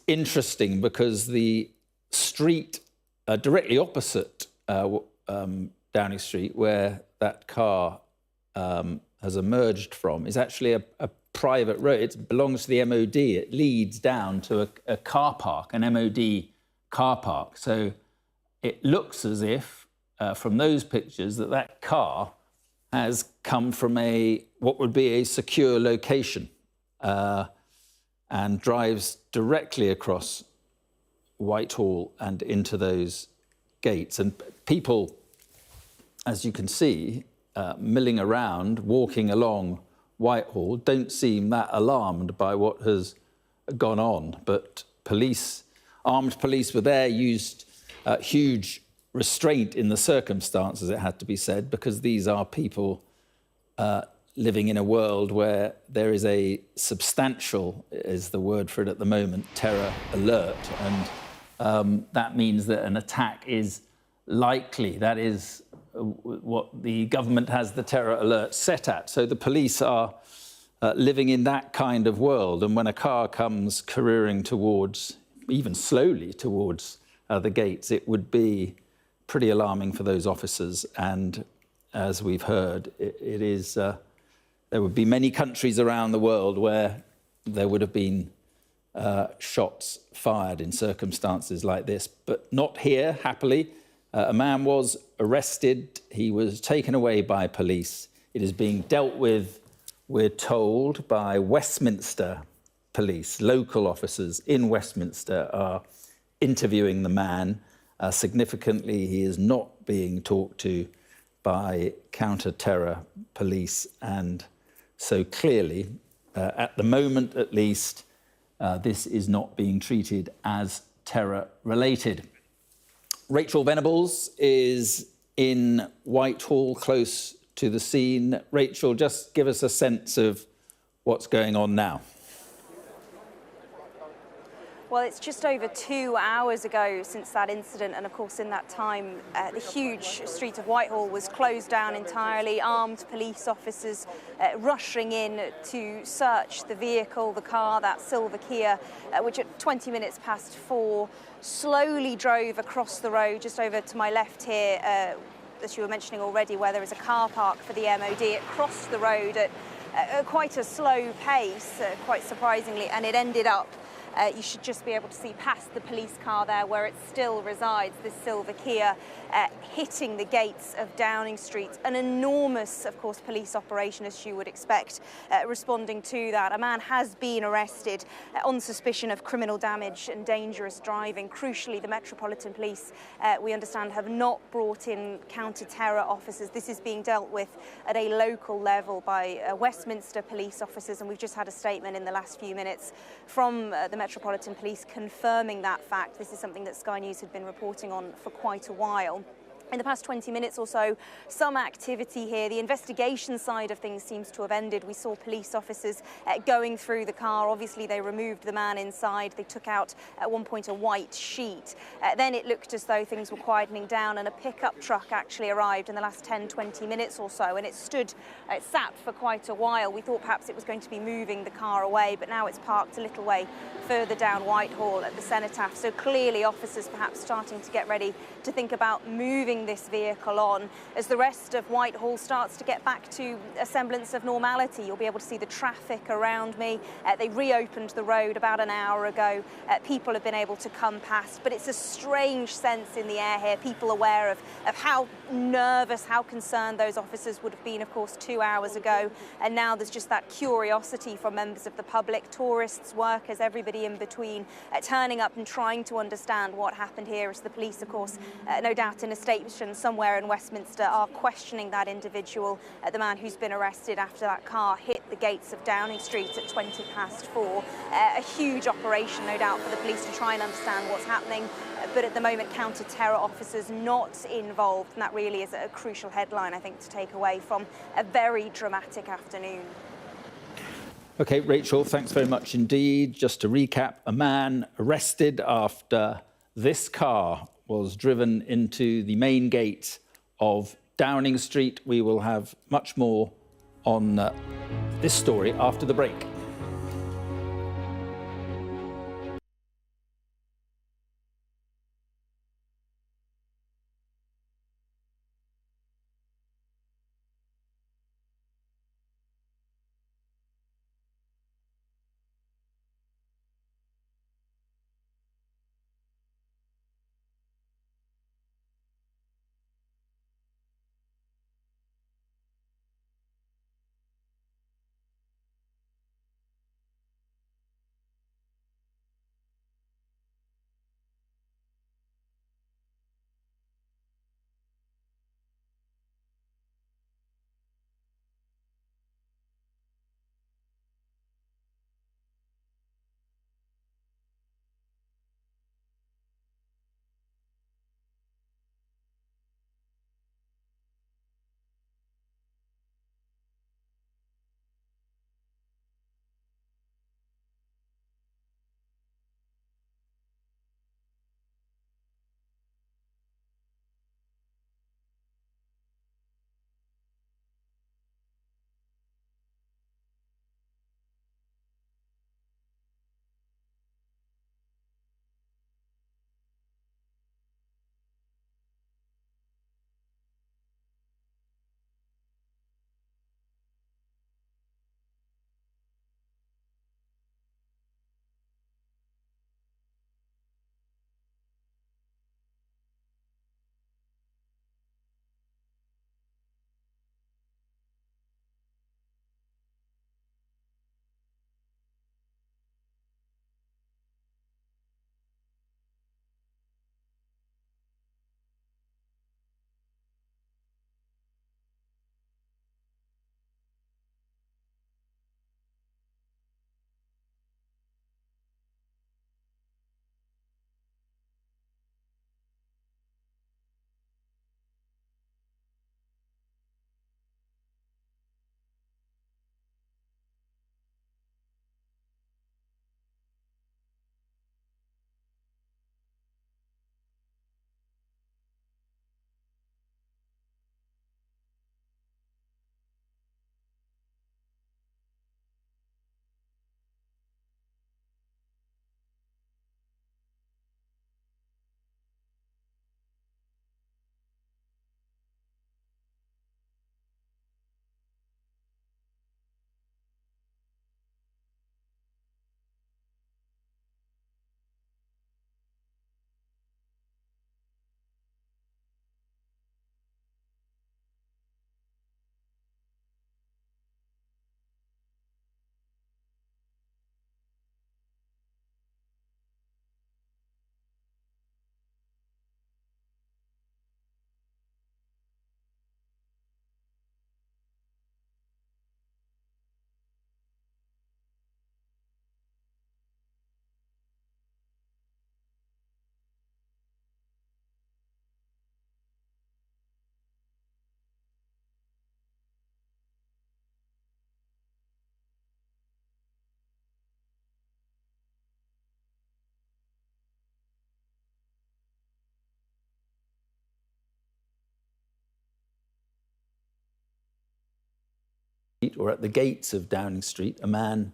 interesting, because the street directly opposite Downing Street, where that car has emerged from, is actually a private road. It belongs to the MOD. It leads down to a car park, an MOD car park. So it looks as if, from those pictures, that car has come from what would be a secure location, and drives directly across Whitehall and into those gates. And people, as you can see, milling around, walking along Whitehall, don't seem that alarmed by what has gone on. But armed police were there, used huge restraint in the circumstances, it had to be said, because these are people living in a world where there is a substantial, is the word for it at the moment, terror alert. And that means that an attack is likely. That is what the government has the terror alert set at. So the police are living in that kind of world. And when a car comes careering towards, even slowly towards the gates, it would be pretty alarming for those officers. And as we've heard, it is, there would be many countries around the world where there would have been shots fired in circumstances like this, but not here, happily. A man was arrested. He was taken away by police. It is being dealt with, we're told, by Westminster police. Local officers in Westminster are interviewing the man. Significantly, he is not being talked to by counter-terror police. And so clearly, at the moment at least, this is not being treated as terror-related. Rachel Venables is in Whitehall, close to the scene. Rachel, just give us a sense of what's going on now. Well, it's just over 2 hours ago since that incident, and of course in that time the huge street of Whitehall was closed down entirely, armed police officers rushing in to search the vehicle, the car, that silver Kia, which at 20 minutes past 4 slowly drove across the road just over to my left here, as you were mentioning already, where there is a car park for the MOD. It crossed the road at quite a slow pace, quite surprisingly, and it ended up you should just be able to see past the police car there where it still resides, this silver Kia, hitting the gates of Downing Street. An enormous, of course, police operation, as you would expect, responding to that. A man has been arrested on suspicion of criminal damage and dangerous driving. Crucially, the Metropolitan Police, we understand, have not brought in counter-terror officers. This is being dealt with at a local level by Westminster police officers, and we've just had a statement in the last few minutes from the Metropolitan Police confirming that fact. This is something that Sky News had been reporting on for quite a while. In the past 20 minutes or so, some activity here. The investigation side of things seems to have ended. We saw police officers going through the car. Obviously, they removed the man inside. They took out, at one point, a white sheet. Then it looked as though things were quietening down, and a pickup truck actually arrived in the last 10, 20 minutes or so, and it sat for quite a while. We thought perhaps it was going to be moving the car away, but now it's parked a little way further down Whitehall at the Cenotaph. So clearly officers perhaps starting to get ready to think about moving this vehicle on as the rest of Whitehall starts to get back to a semblance of normality. You'll be able to see the traffic around me. They reopened the road about an hour ago. People have been able to come past, but it's a strange sense in the air here. People aware of how nervous, how concerned those officers would have been, of course, 2 hours ago. And now there's just that curiosity from members of the public, tourists, workers, everybody in between, turning up and trying to understand what happened here as the police, of course, no doubt in a state somewhere in Westminster are questioning that individual, the man who's been arrested after that car hit the gates of Downing Street at 20 past 4. A huge operation, no doubt, for the police to try and understand what's happening, but at the moment counter-terror officers not involved, and that really is a crucial headline, I think, to take away from a very dramatic afternoon. OK, Rachel, thanks very much indeed. Just to recap, a man arrested after this car was driven into the main gate of Downing Street. We will have much more on this story after the break. or at the gates of Downing Street, a man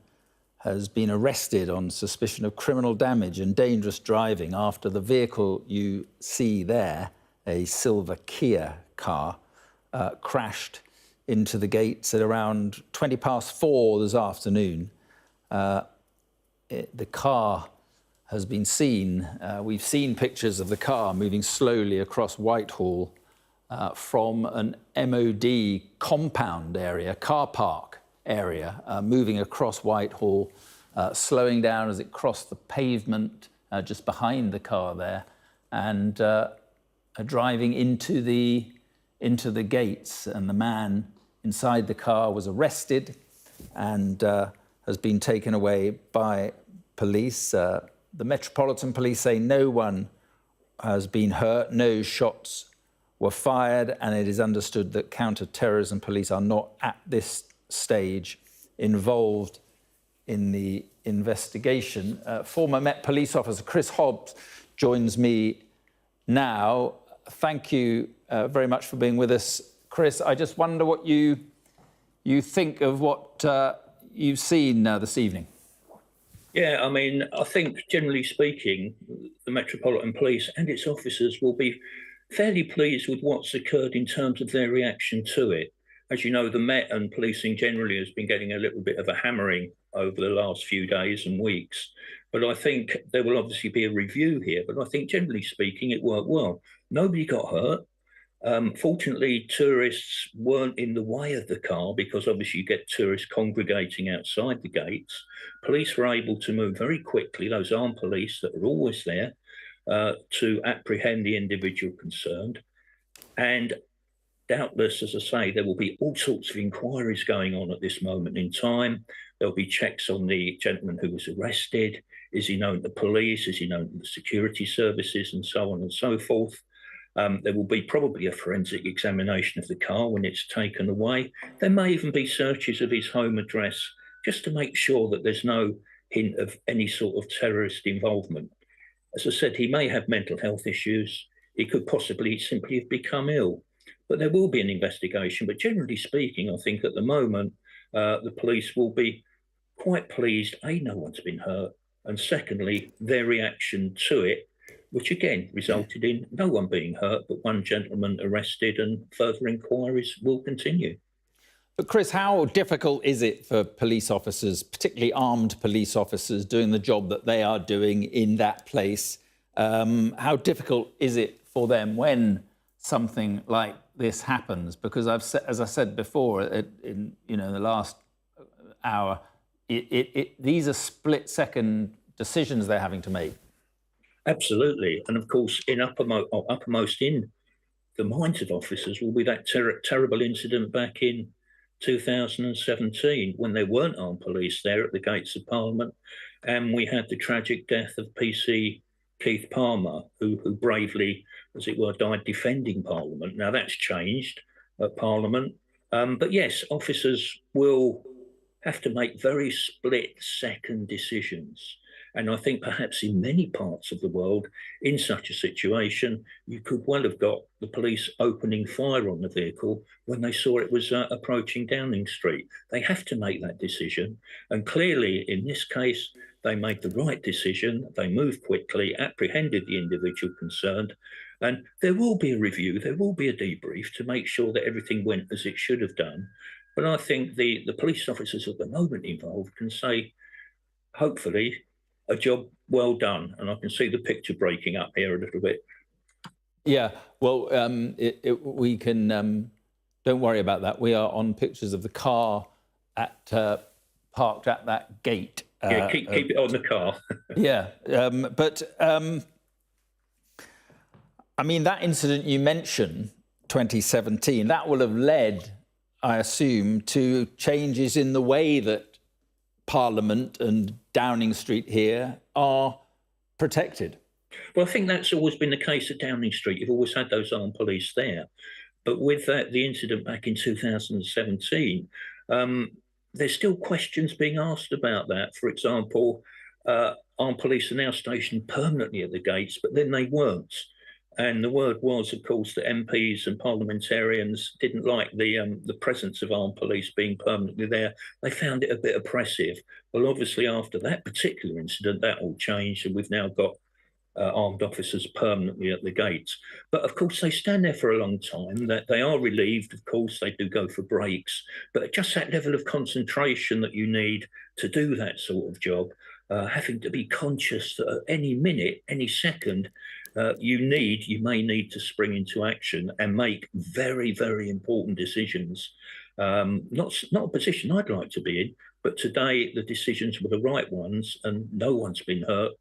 has been arrested on suspicion of criminal damage and dangerous driving after the vehicle you see there, a silver Kia car, crashed into the gates at around 4:20 this afternoon. The car has been seen, we've seen pictures of the car moving slowly across Whitehall from an MOD compound area, car park area, moving across Whitehall, slowing down as it crossed the pavement just behind the car there, and driving into the gates. And the man inside the car was arrested and has been taken away by police. The Metropolitan Police say no one has been hurt, no shots were fired, and it is understood that counter-terrorism police are not at this stage involved in the investigation. Former Met Police officer Chris Hobbs joins me now. Thank you very much for being with us, Chris. I just wonder what you think of what you've seen this evening. Yeah, I mean, I think generally speaking, the Metropolitan Police and its officers will be fairly pleased with what's occurred in terms of their reaction to it. As you know, the Met and policing generally has been getting a little bit of a hammering over the last few days and weeks. But I think there will obviously be a review here. But I think generally speaking, it worked well. Nobody got hurt. Fortunately, tourists weren't in the way of the car because obviously you get tourists congregating outside the gates. Police were able to move very quickly, those armed police that are always there, to apprehend the individual concerned. And doubtless, as I say, there will be all sorts of inquiries going on at this moment in time. There'll be checks on the gentleman who was arrested. Is he known to police? Is he known to the security services? And so on and so forth. There will be probably a forensic examination of the car when it's taken away. There may even be searches of his home address just to make sure that there's no hint of any sort of terrorist involvement. As I said, he may have mental health issues. He could possibly simply have become ill. But there will be an investigation. But generally speaking, I think at the moment, the police will be quite pleased, A, no one's been hurt, and secondly, their reaction to it, which again resulted in no one being hurt, but one gentleman arrested, and further inquiries will continue. But Chris, how difficult is it for police officers, particularly armed police officers, doing the job that they are doing in that place? How difficult is it for them when something like this happens? Because as I said before, in the last hour, these are split-second decisions they're having to make. Absolutely, and of course, uppermost in the minds of officers will be that terrible incident back in 2017 when there weren't armed police there at the gates of Parliament, and we had the tragic death of PC Keith Palmer, who bravely, as it were, died defending Parliament. Now that's changed at Parliament, but yes, officers will have to make very split-second decisions. And I think perhaps in many parts of the world, in such a situation, you could well have got the police opening fire on the vehicle when they saw it was approaching Downing Street. They have to make that decision. And clearly, in this case, they made the right decision. They moved quickly, apprehended the individual concerned. And there will be a review, there will be a debrief to make sure that everything went as it should have done. But I think the police officers at the moment involved can say, hopefully, a job well done. And I can see the picture breaking up here a little bit. Yeah, well, we can, don't worry about that. We are on pictures of the car parked at that gate. Yeah, keep it on the car. Yeah, I mean, that incident you mentioned, 2017, that will have led, I assume, to changes in the way that Parliament and Downing Street here are protected. Well, I think that's always been the case at Downing Street. You've always had those armed police there. But with the incident back in 2017, there's still questions being asked about that. For example, armed police are now stationed permanently at the gates, but then they weren't. And the word was, of course, that MPs and parliamentarians didn't like the presence of armed police being permanently there. They found it a bit oppressive. Well, obviously, after that particular incident, that all changed, and we've now got armed officers permanently at the gates. But of course, they stand there for a long time. That they are relieved, of course, they do go for breaks, but just that level of concentration that you need to do that sort of job, having to be conscious that at any minute, any second, you may need to spring into action and make very, very important decisions. Not a position I'd like to be in, but today the decisions were the right ones and no one's been hurt.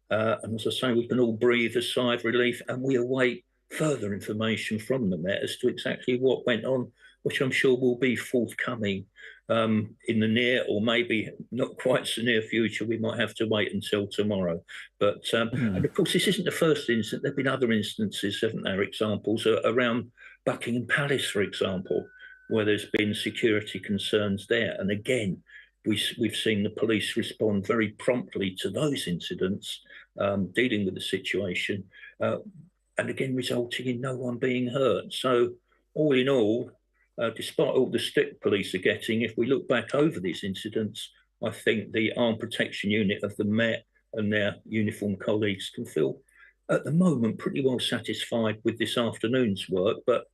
And as I say, we can all breathe a sigh of relief, and we await further information from the Met as to exactly what went on, which I'm sure will be forthcoming in the near, or maybe not quite so near future. We might have to wait until tomorrow. But and of course, this isn't the first incident. There've been other instances, haven't there? Examples around Buckingham Palace, for example, where there's been security concerns there. And again, we've seen the police respond very promptly to those incidents, dealing with the situation, and again resulting in no one being hurt. So all in all, despite all the stick police are getting, if we look back over these incidents, I think the Armed Protection Unit of the Met and their uniformed colleagues can feel, at the moment, pretty well satisfied with this afternoon's work. But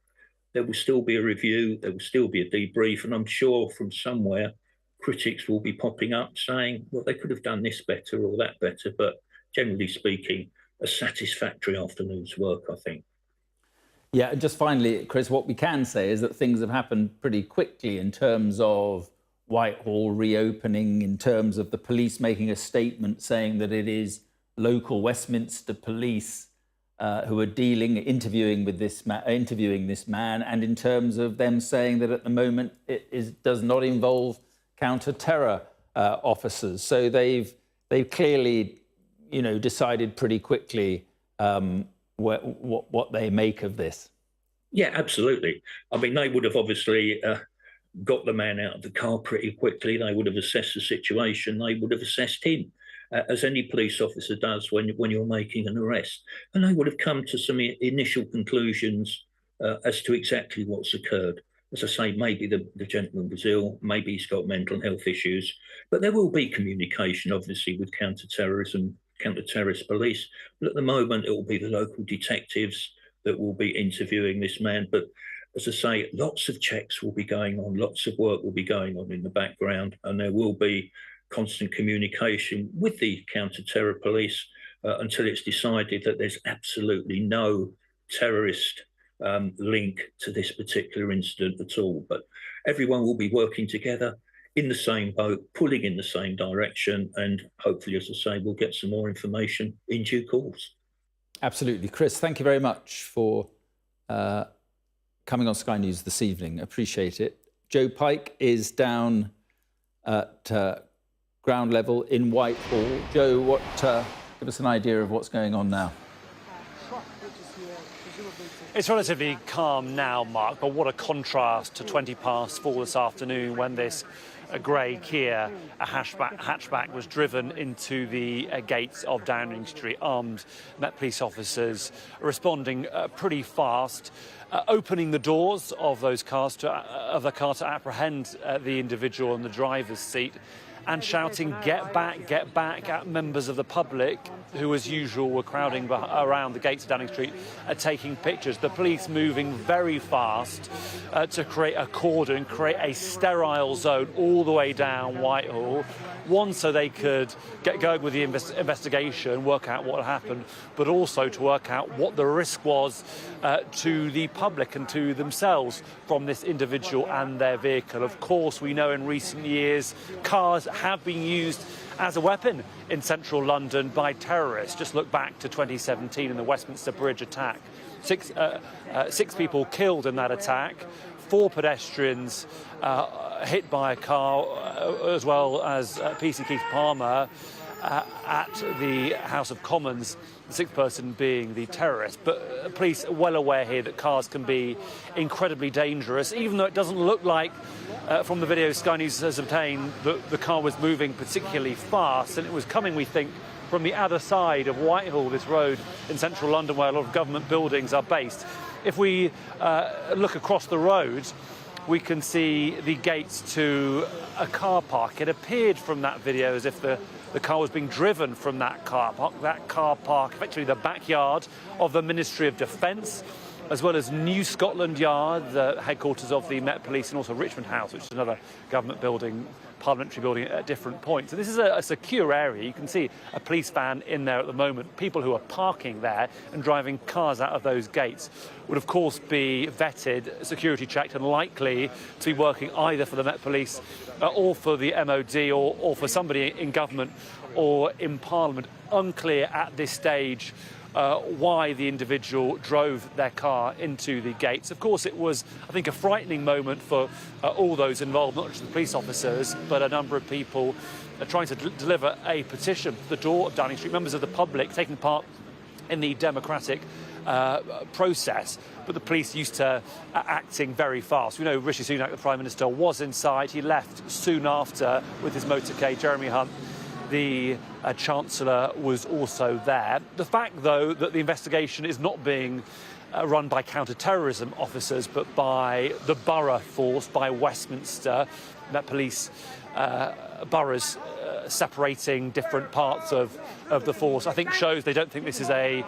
there will still be a review, there will still be a debrief, and I'm sure from somewhere, critics will be popping up saying, well, they could have done this better or that better. But generally speaking, a satisfactory afternoon's work, I think. Yeah, just finally, Chris, what we can say is that things have happened pretty quickly in terms of Whitehall reopening, in terms of the police making a statement saying that it is local Westminster police who are interviewing this man, and in terms of them saying that at the moment it does not involve counter-terror officers. So they've clearly, decided pretty quickly what they make of this. Yeah, absolutely. I mean, they would have obviously got the man out of the car pretty quickly. They would have assessed the situation. They would have assessed him, as any police officer does when you're making an arrest. And they would have come to some initial conclusions as to exactly what's occurred. As I say, maybe the gentleman was ill, maybe he's got mental health issues, but there will be communication, obviously, with counter-terrorist police. But at the moment, it will be the local detectives that will be interviewing this man. But as I say, lots of checks will be going on, lots of work will be going on in the background, and there will be constant communication with the counter-terror police until it's decided that there's absolutely no terrorist link to this particular incident at all. But everyone will be working together in the same boat, pulling in the same direction, and hopefully, as I say, we'll get some more information in due course. Absolutely. Chris, thank you very much for coming on Sky News this evening. Appreciate it. Joe Pike is down at ground level in Whitehall. Joe, give us an idea of what's going on now. It's relatively calm now, Mark, but what a contrast to 4:20 this afternoon when this grey Kia, a hatchback, was driven into the gates of Downing Street. Armed Met police officers responding pretty fast, opening the doors of the car to apprehend the individual in the driver's seat, and shouting, get back at members of the public who, as usual, were crowding around the gates of Downing Street, taking pictures. The police moving very fast to create a cordon, create a sterile zone all the way down Whitehall. One, so they could get going with the investigation, work out what happened, but also to work out what the risk was to the public and to themselves from this individual and their vehicle. Of course, we know in recent years cars have been used as a weapon in central London by terrorists. Just look back to 2017 in the Westminster Bridge attack. Six people killed in that attack, 4 pedestrians hit by a car, as well as PC Keith Palmer at the House of Commons, the 6th person being the terrorist. But police are well aware here that cars can be incredibly dangerous, even though it doesn't look like, from the video Sky News has obtained, that the car was moving particularly fast, and it was coming, we think, from the other side of Whitehall, this road in central London where a lot of government buildings are based. If we look across the road, we can see the gates to a car park. It appeared from that video as if the car was being driven from that car park. That car park, effectively the backyard of the Ministry of Defence, as well as New Scotland Yard, the headquarters of the Met Police, and also Richmond House, which is another government building, parliamentary building at different points. So this is a secure area. You can see a police van in there at the moment. People who are parking there and driving cars out of those gates would, of course, be vetted, security checked, and likely to be working either for the Met Police or for the MOD or for somebody in government or in Parliament. Unclear at this stage why the individual drove their car into the gates. Of course, it was, I think, a frightening moment for all those involved, not just the police officers, but a number of people trying to deliver a petition to the door of Downing Street, members of the public taking part in the democratic process. But the police used to acting very fast. We know Rishi Sunak, the Prime Minister, was inside. He left soon after with his motorcade. Jeremy Hunt, the Chancellor, was also there. The fact, though, that the investigation is not being run by counter-terrorism officers, but by the borough force, by Westminster, Met Police boroughs separating different parts of the force, I think shows they don't think this is a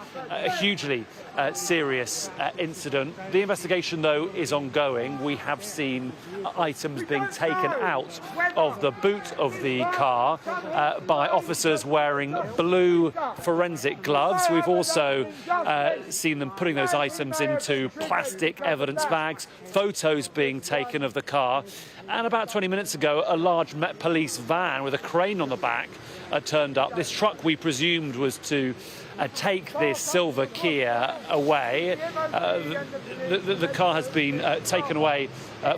hugely serious incident. The investigation, though, is ongoing. We have seen items being taken out of the boot of the car by officers wearing blue forensic gloves. We've also seen them putting those items into plastic evidence bags, photos being taken of the car. And about 20 minutes ago, a large Met Police van with a crane on the back turned up. This truck, we presumed, was to take this silver Kia away. The car has been taken away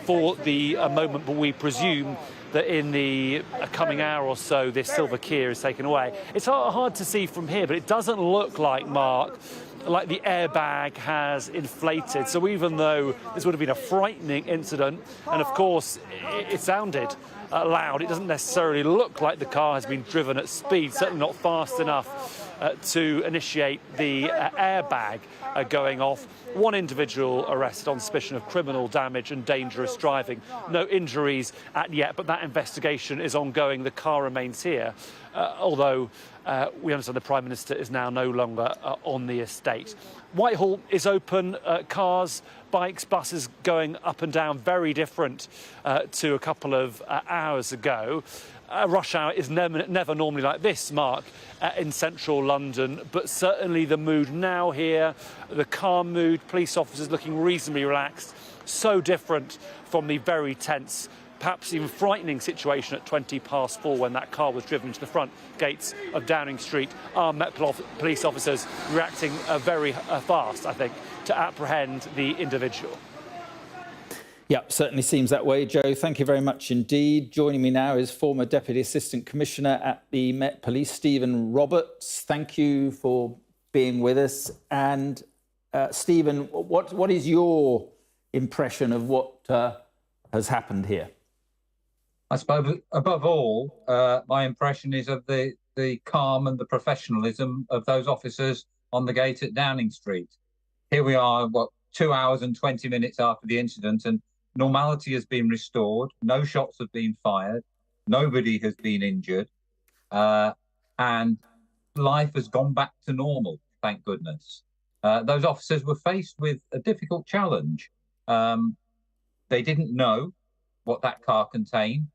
for the moment, but we presume that in the coming hour or so, this silver Kia is taken away. It's hard to see from here, but it doesn't look like, Mark, like the airbag has inflated. So even though this would have been a frightening incident, and of course it sounded loud, it doesn't necessarily look like the car has been driven at speed, certainly not fast enough to initiate the airbag going off. One individual arrested on suspicion of criminal damage and dangerous driving. No injuries yet, but that investigation is ongoing. The car remains here, although we understand the Prime Minister is now no longer on the estate. Whitehall is open. Cars, bikes, buses going up and down, very different to a couple of hours ago. Rush hour is never normally like this, Mark, in central London, but certainly the mood now here, the calm mood, police officers looking reasonably relaxed, so different from the very tense, perhaps even frightening situation at 4:20 when that car was driven to the front gates of Downing Street. Our Met Police officers reacting very fast, I think, to apprehend the individual. Yeah, certainly seems that way, Joe. Thank you very much indeed. Joining me now is former Deputy Assistant Commissioner at the Met Police, Stephen Roberts. Thank you for being with us. And Stephen, what is your impression of what has happened here? I suppose, above all, my impression is of the calm and the professionalism of those officers on the gate at Downing Street. Here we are, 2 hours and 20 minutes after the incident, and normality has been restored. No shots have been fired. Nobody has been injured. And life has gone back to normal, thank goodness. Those officers were faced with a difficult challenge. They didn't know what that car contained.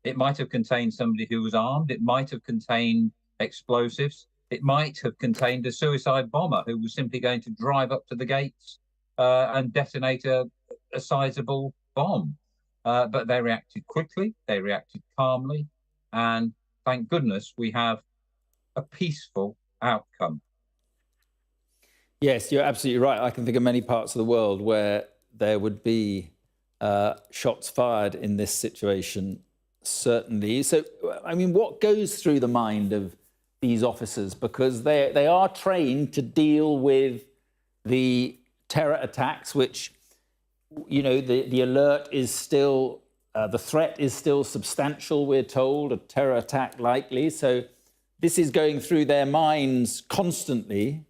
It might have contained somebody who was armed. It might have contained explosives. It might have contained a suicide bomber who was simply going to drive up to the gates and detonate a sizable bomb. But they reacted quickly, they reacted calmly, and thank goodness we have a peaceful outcome. Yes, you're absolutely right. I can think of many parts of the world where there would be shots fired in this situation, certainly. So, I mean, what goes through the mind of these officers? Because they are trained to deal with the terror attacks, which, you know, the alert is still, the threat is still substantial, we're told, a terror attack likely. So this is going through their minds constantly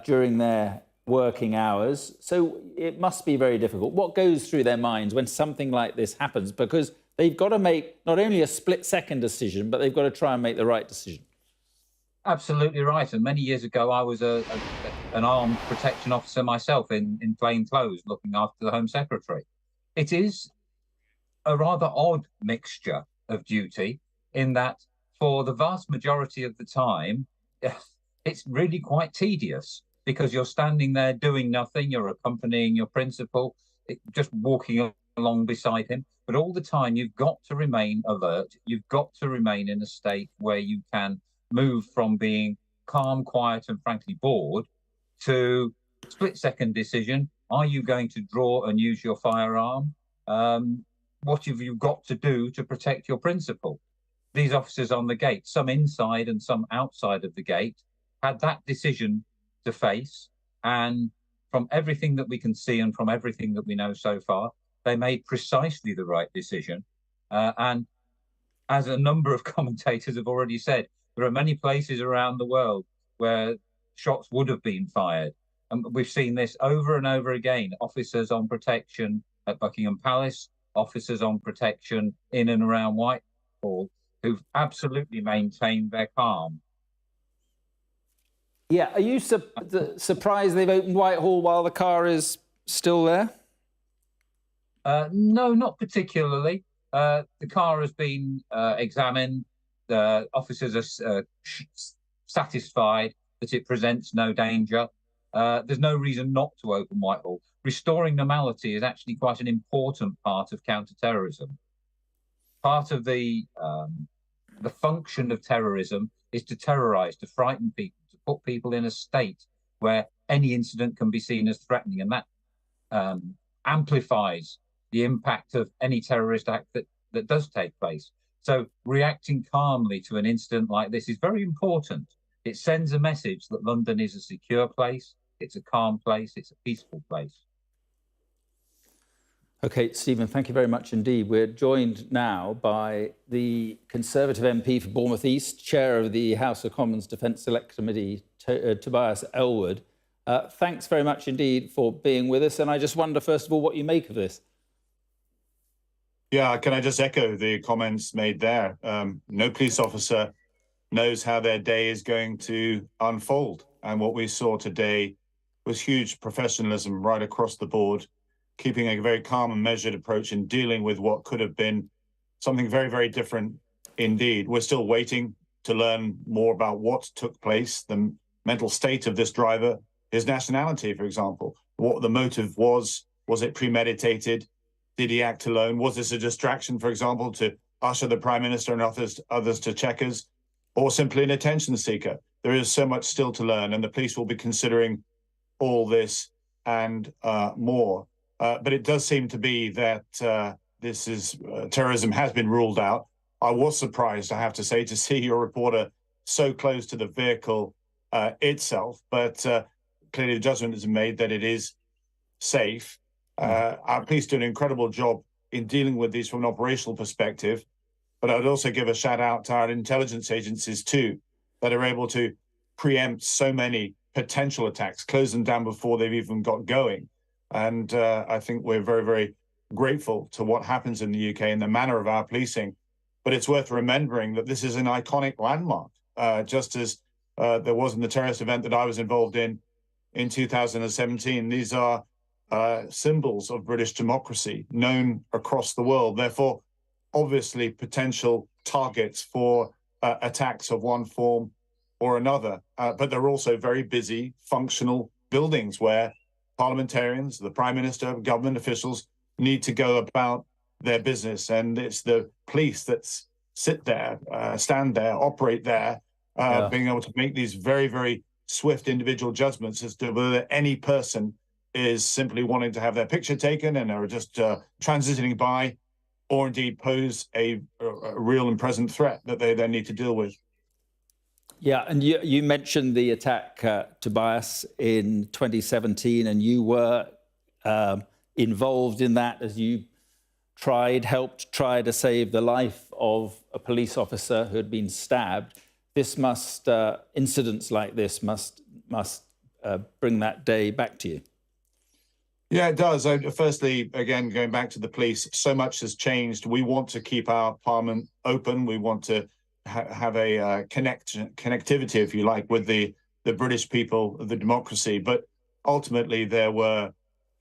during their working hours. So it must be very difficult. What goes through their minds when something like this happens? Because they've got to make not only a split-second decision, but they've got to try and make the right decision. Absolutely right. And many years ago, I was an armed protection officer myself in plain clothes, looking after the Home Secretary. It is a rather odd mixture of duty in that for the vast majority of the time, it's really quite tedious because you're standing there doing nothing. You're accompanying your principal, just walking along beside him. But all the time, you've got to remain alert. You've got to remain in a state where you can move from being calm, quiet, and frankly bored to split-second decision. Are you going to draw and use your firearm? What have you got to do to protect your principal? These officers on the gate, some inside and some outside of the gate, had that decision to face. And from everything that we can see and from everything that we know so far, they made precisely the right decision. And as a number of commentators have already said, there are many places around the world where shots would have been fired. And we've seen this over and over again. Officers on protection at Buckingham Palace, officers on protection in and around Whitehall, who've absolutely maintained their calm. Yeah, are you surprised they've opened Whitehall while the car is still there? No, not particularly. The car has been examined. The officers are satisfied that it presents no danger. There's no reason not to open Whitehall. Restoring normality is actually quite an important part of counter-terrorism. Part of the function of terrorism is to terrorise, to frighten people, to put people in a state where any incident can be seen as threatening, and that amplifies the impact of any terrorist act that does take place. So reacting calmly to an incident like this is very important. It sends a message that London is a secure place, it's a calm place, it's a peaceful place. OK, Stephen, thank you very much indeed. We're joined now by the Conservative MP for Bournemouth East, Chair of the House of Commons Defence Select Committee, Tobias Ellwood. Thanks very much indeed for being with us. And I just wonder, first of all, what you make of this. Yeah, can I just echo the comments made there? No police officer knows how their day is going to unfold. And what we saw today was huge professionalism right across the board, keeping a very calm and measured approach in dealing with what could have been something very, very different indeed. We're still waiting to learn more about what took place, the mental state of this driver, his nationality, for example, what the motive was it premeditated? Did he act alone? Was this a distraction, for example, to usher the Prime Minister and others to checkers, or simply an attention seeker? There is so much still to learn, and the police will be considering all this and more. But it does seem to be that terrorism has been ruled out. I was surprised, I have to say, to see your reporter so close to the vehicle itself, but clearly the judgment is made that it is safe. Our police do an incredible job in dealing with these from an operational perspective, but I'd also give a shout out to our intelligence agencies too, that are able to preempt so many potential attacks, close them down before they've even got going. And I think we're very, very grateful to what happens in the UK and the manner of our policing. But it's worth remembering that this is an iconic landmark, just as there was in the terrorist event that I was involved in 2017. These are symbols of British democracy known across the world, therefore obviously potential targets for attacks of one form or another. But they're also very busy, functional buildings where parliamentarians, the Prime Minister, government officials need to go about their business. And it's the police that sit there, stand there, operate there, being able to make these very, very swift individual judgments as to whether any person is simply wanting to have their picture taken and are just transiting by, or indeed pose a real and present threat that they then need to deal with. Yeah, and you mentioned the attack, Tobias, in 2017, and you were involved in that as you helped try to save the life of a police officer who had been stabbed. this must incidents like this must bring that day back to you. Yeah, it does. Firstly, again, going back to the police, so much has changed. We want to keep our parliament open. We want to have a connectivity, if you like, with the British people, the democracy. But ultimately, there were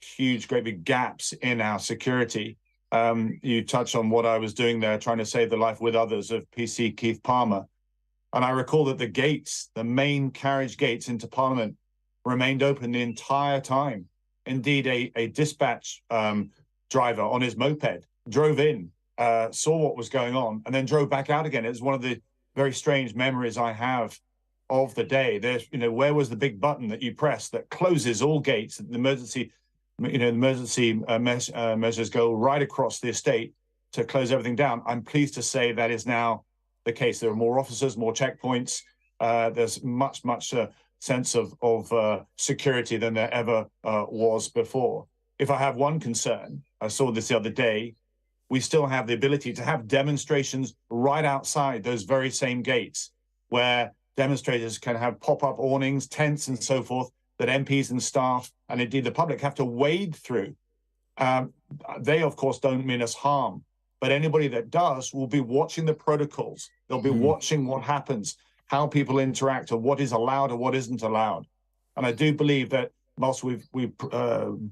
huge, great big gaps in our security. You touched on what I was doing there, trying to save the life with others of PC Keith Palmer. And I recall that the gates, the main carriage gates into Parliament, remained open the entire time. Indeed, a dispatch driver on his moped drove in, saw what was going on, and then drove back out again. It was one of the very strange memories I have of the day. There's, where was the big button that you press that closes all gates? The emergency, measures go right across the estate to close everything down. I'm pleased to say that is now the case. There are more officers, more checkpoints. There's much sense of security than there ever was before. If I have one concern, I saw this the other day, we still have the ability to have demonstrations right outside those very same gates where demonstrators can have pop-up awnings, tents and so forth that MPs and staff and indeed the public have to wade through. They, of course, don't mean us harm, but anybody that does will be watching the protocols. They'll be watching what happens, how people interact, or what is allowed or what isn't allowed. And I do believe that whilst we've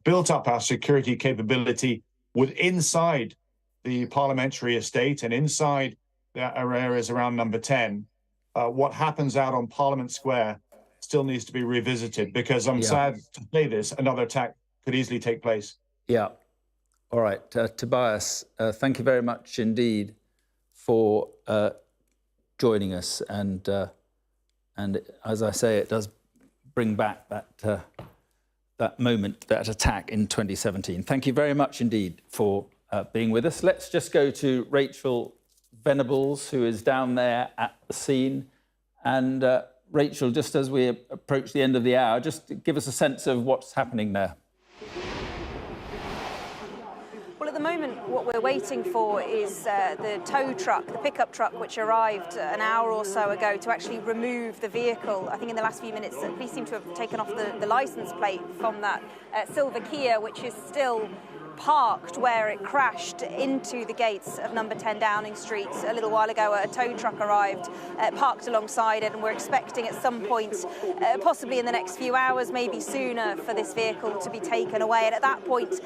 built up our security capability inside the parliamentary estate and inside our areas around Number 10, what happens out on Parliament Square still needs to be revisited, because I'm sad to say this, another attack could easily take place. Yeah. All right, Tobias, thank you very much indeed for joining us. And as I say, it does bring back that moment, that attack in 2017. Thank you very much indeed for being with us. Let's just go to Rachel Venables, who is down there at the scene. And Rachel, just as we approach the end of the hour, just give us a sense of what's happening there. Well, at the moment, what we're waiting for is the tow truck, the pickup truck, which arrived an hour or so ago to actually remove the vehicle. I think in the last few minutes, the police seem to have taken off the licence plate from that silver Kia, which is still parked where it crashed into the gates of Number 10 Downing Street a little while ago. A tow truck arrived, parked alongside it, and we're expecting at some point, possibly in the next few hours, maybe sooner, for this vehicle to be taken away. And at that point,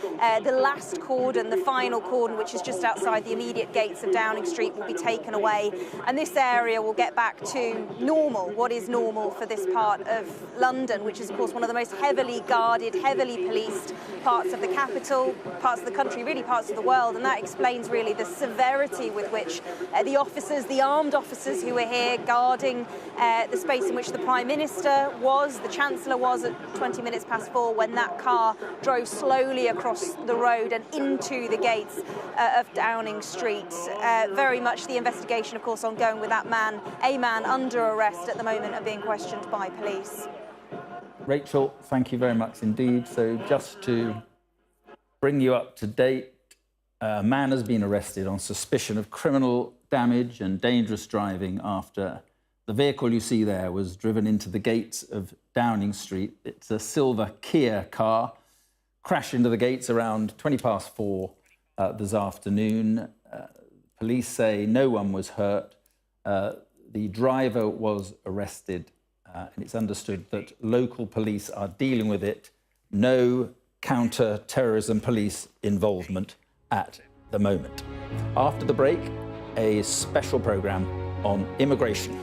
the last cordon, the final cordon, which is just outside the immediate gates of Downing Street, will be taken away, and this area will get back to normal, what is normal for this part of London, which is, of course, one of the most heavily guarded, heavily policed parts of the capital, parts of the country, really parts of the world, and that explains really the severity with which the officers, the armed officers who were here guarding the space in which the Prime Minister was, the Chancellor was, at 20 minutes past 4 when that car drove slowly across the road and into the gates of Downing Street. Very much the investigation, of course, ongoing with that man, a man under arrest at the moment and being questioned by police. Rachel, thank you very much indeed. So just to bring you up to date, a man has been arrested on suspicion of criminal damage and dangerous driving after the vehicle you see there was driven into the gates of Downing Street. It's a silver Kia car, crashed into the gates around 20 past 4 this afternoon. Police say no one was hurt. The driver was arrested, and it's understood that local police are dealing with it. No counter-terrorism police involvement at the moment. After the break, a special programme on immigration.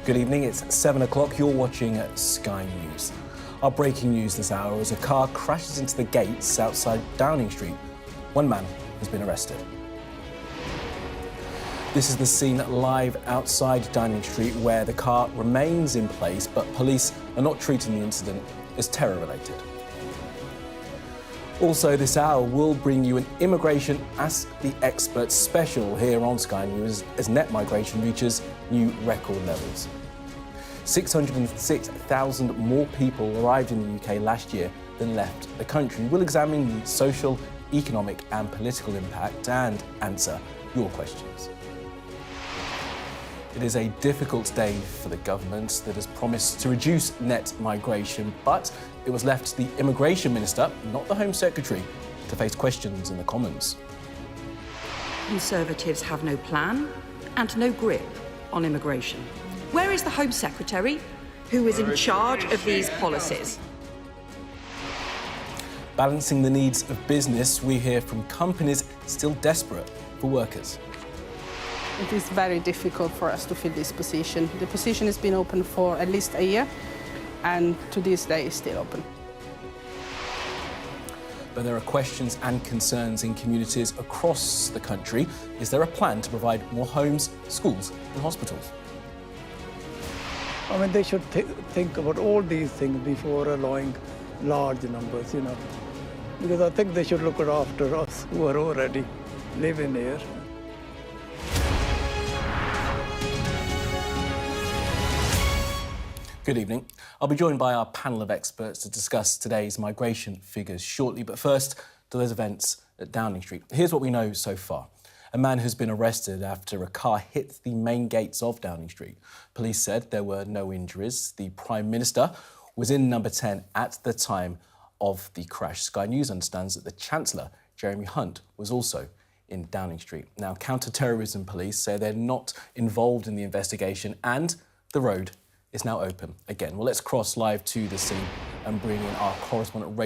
Good evening, it's 7 o'clock. You're watching Sky News. Our breaking news this hour is a car crashes into the gates outside Downing Street. One man has been arrested. This is the scene live outside Downing Street where the car remains in place, but police are not treating the incident as terror-related. Also this hour, we'll bring you an Immigration Ask the Expert special here on Sky News as net migration reaches new record levels. 606,000 more people arrived in the UK last year than left the country. We'll examine the social, economic and political impact and answer your questions. It is a difficult day for the government that has promised to reduce net migration, but it was left to the Immigration Minister, not the Home Secretary, to face questions in the Commons. Conservatives have no plan and no grip on immigration. Where is the Home Secretary, who is in charge of these policies? Balancing the needs of business, we hear from companies still desperate for workers. It is very difficult for us to fill this position. The position has been open for at least a year, and to this day is still open. But there are questions and concerns in communities across the country. Is there a plan to provide more homes, schools and hospitals? I mean, they should think about all these things before allowing large numbers, because I think they should look after us who are already living here. Good evening. I'll be joined by our panel of experts to discuss today's migration figures shortly. But first, to those events at Downing Street. Here's what we know so far. A man has been arrested after a car hit the main gates of Downing Street. Police said there were no injuries. The Prime Minister was in number 10 at the time of the crash. Sky News understands that the Chancellor, Jeremy Hunt, was also in Downing Street. Now, counter-terrorism police say they're not involved in the investigation and the road is now open again. Well, let's cross live to the scene and bring in our correspondent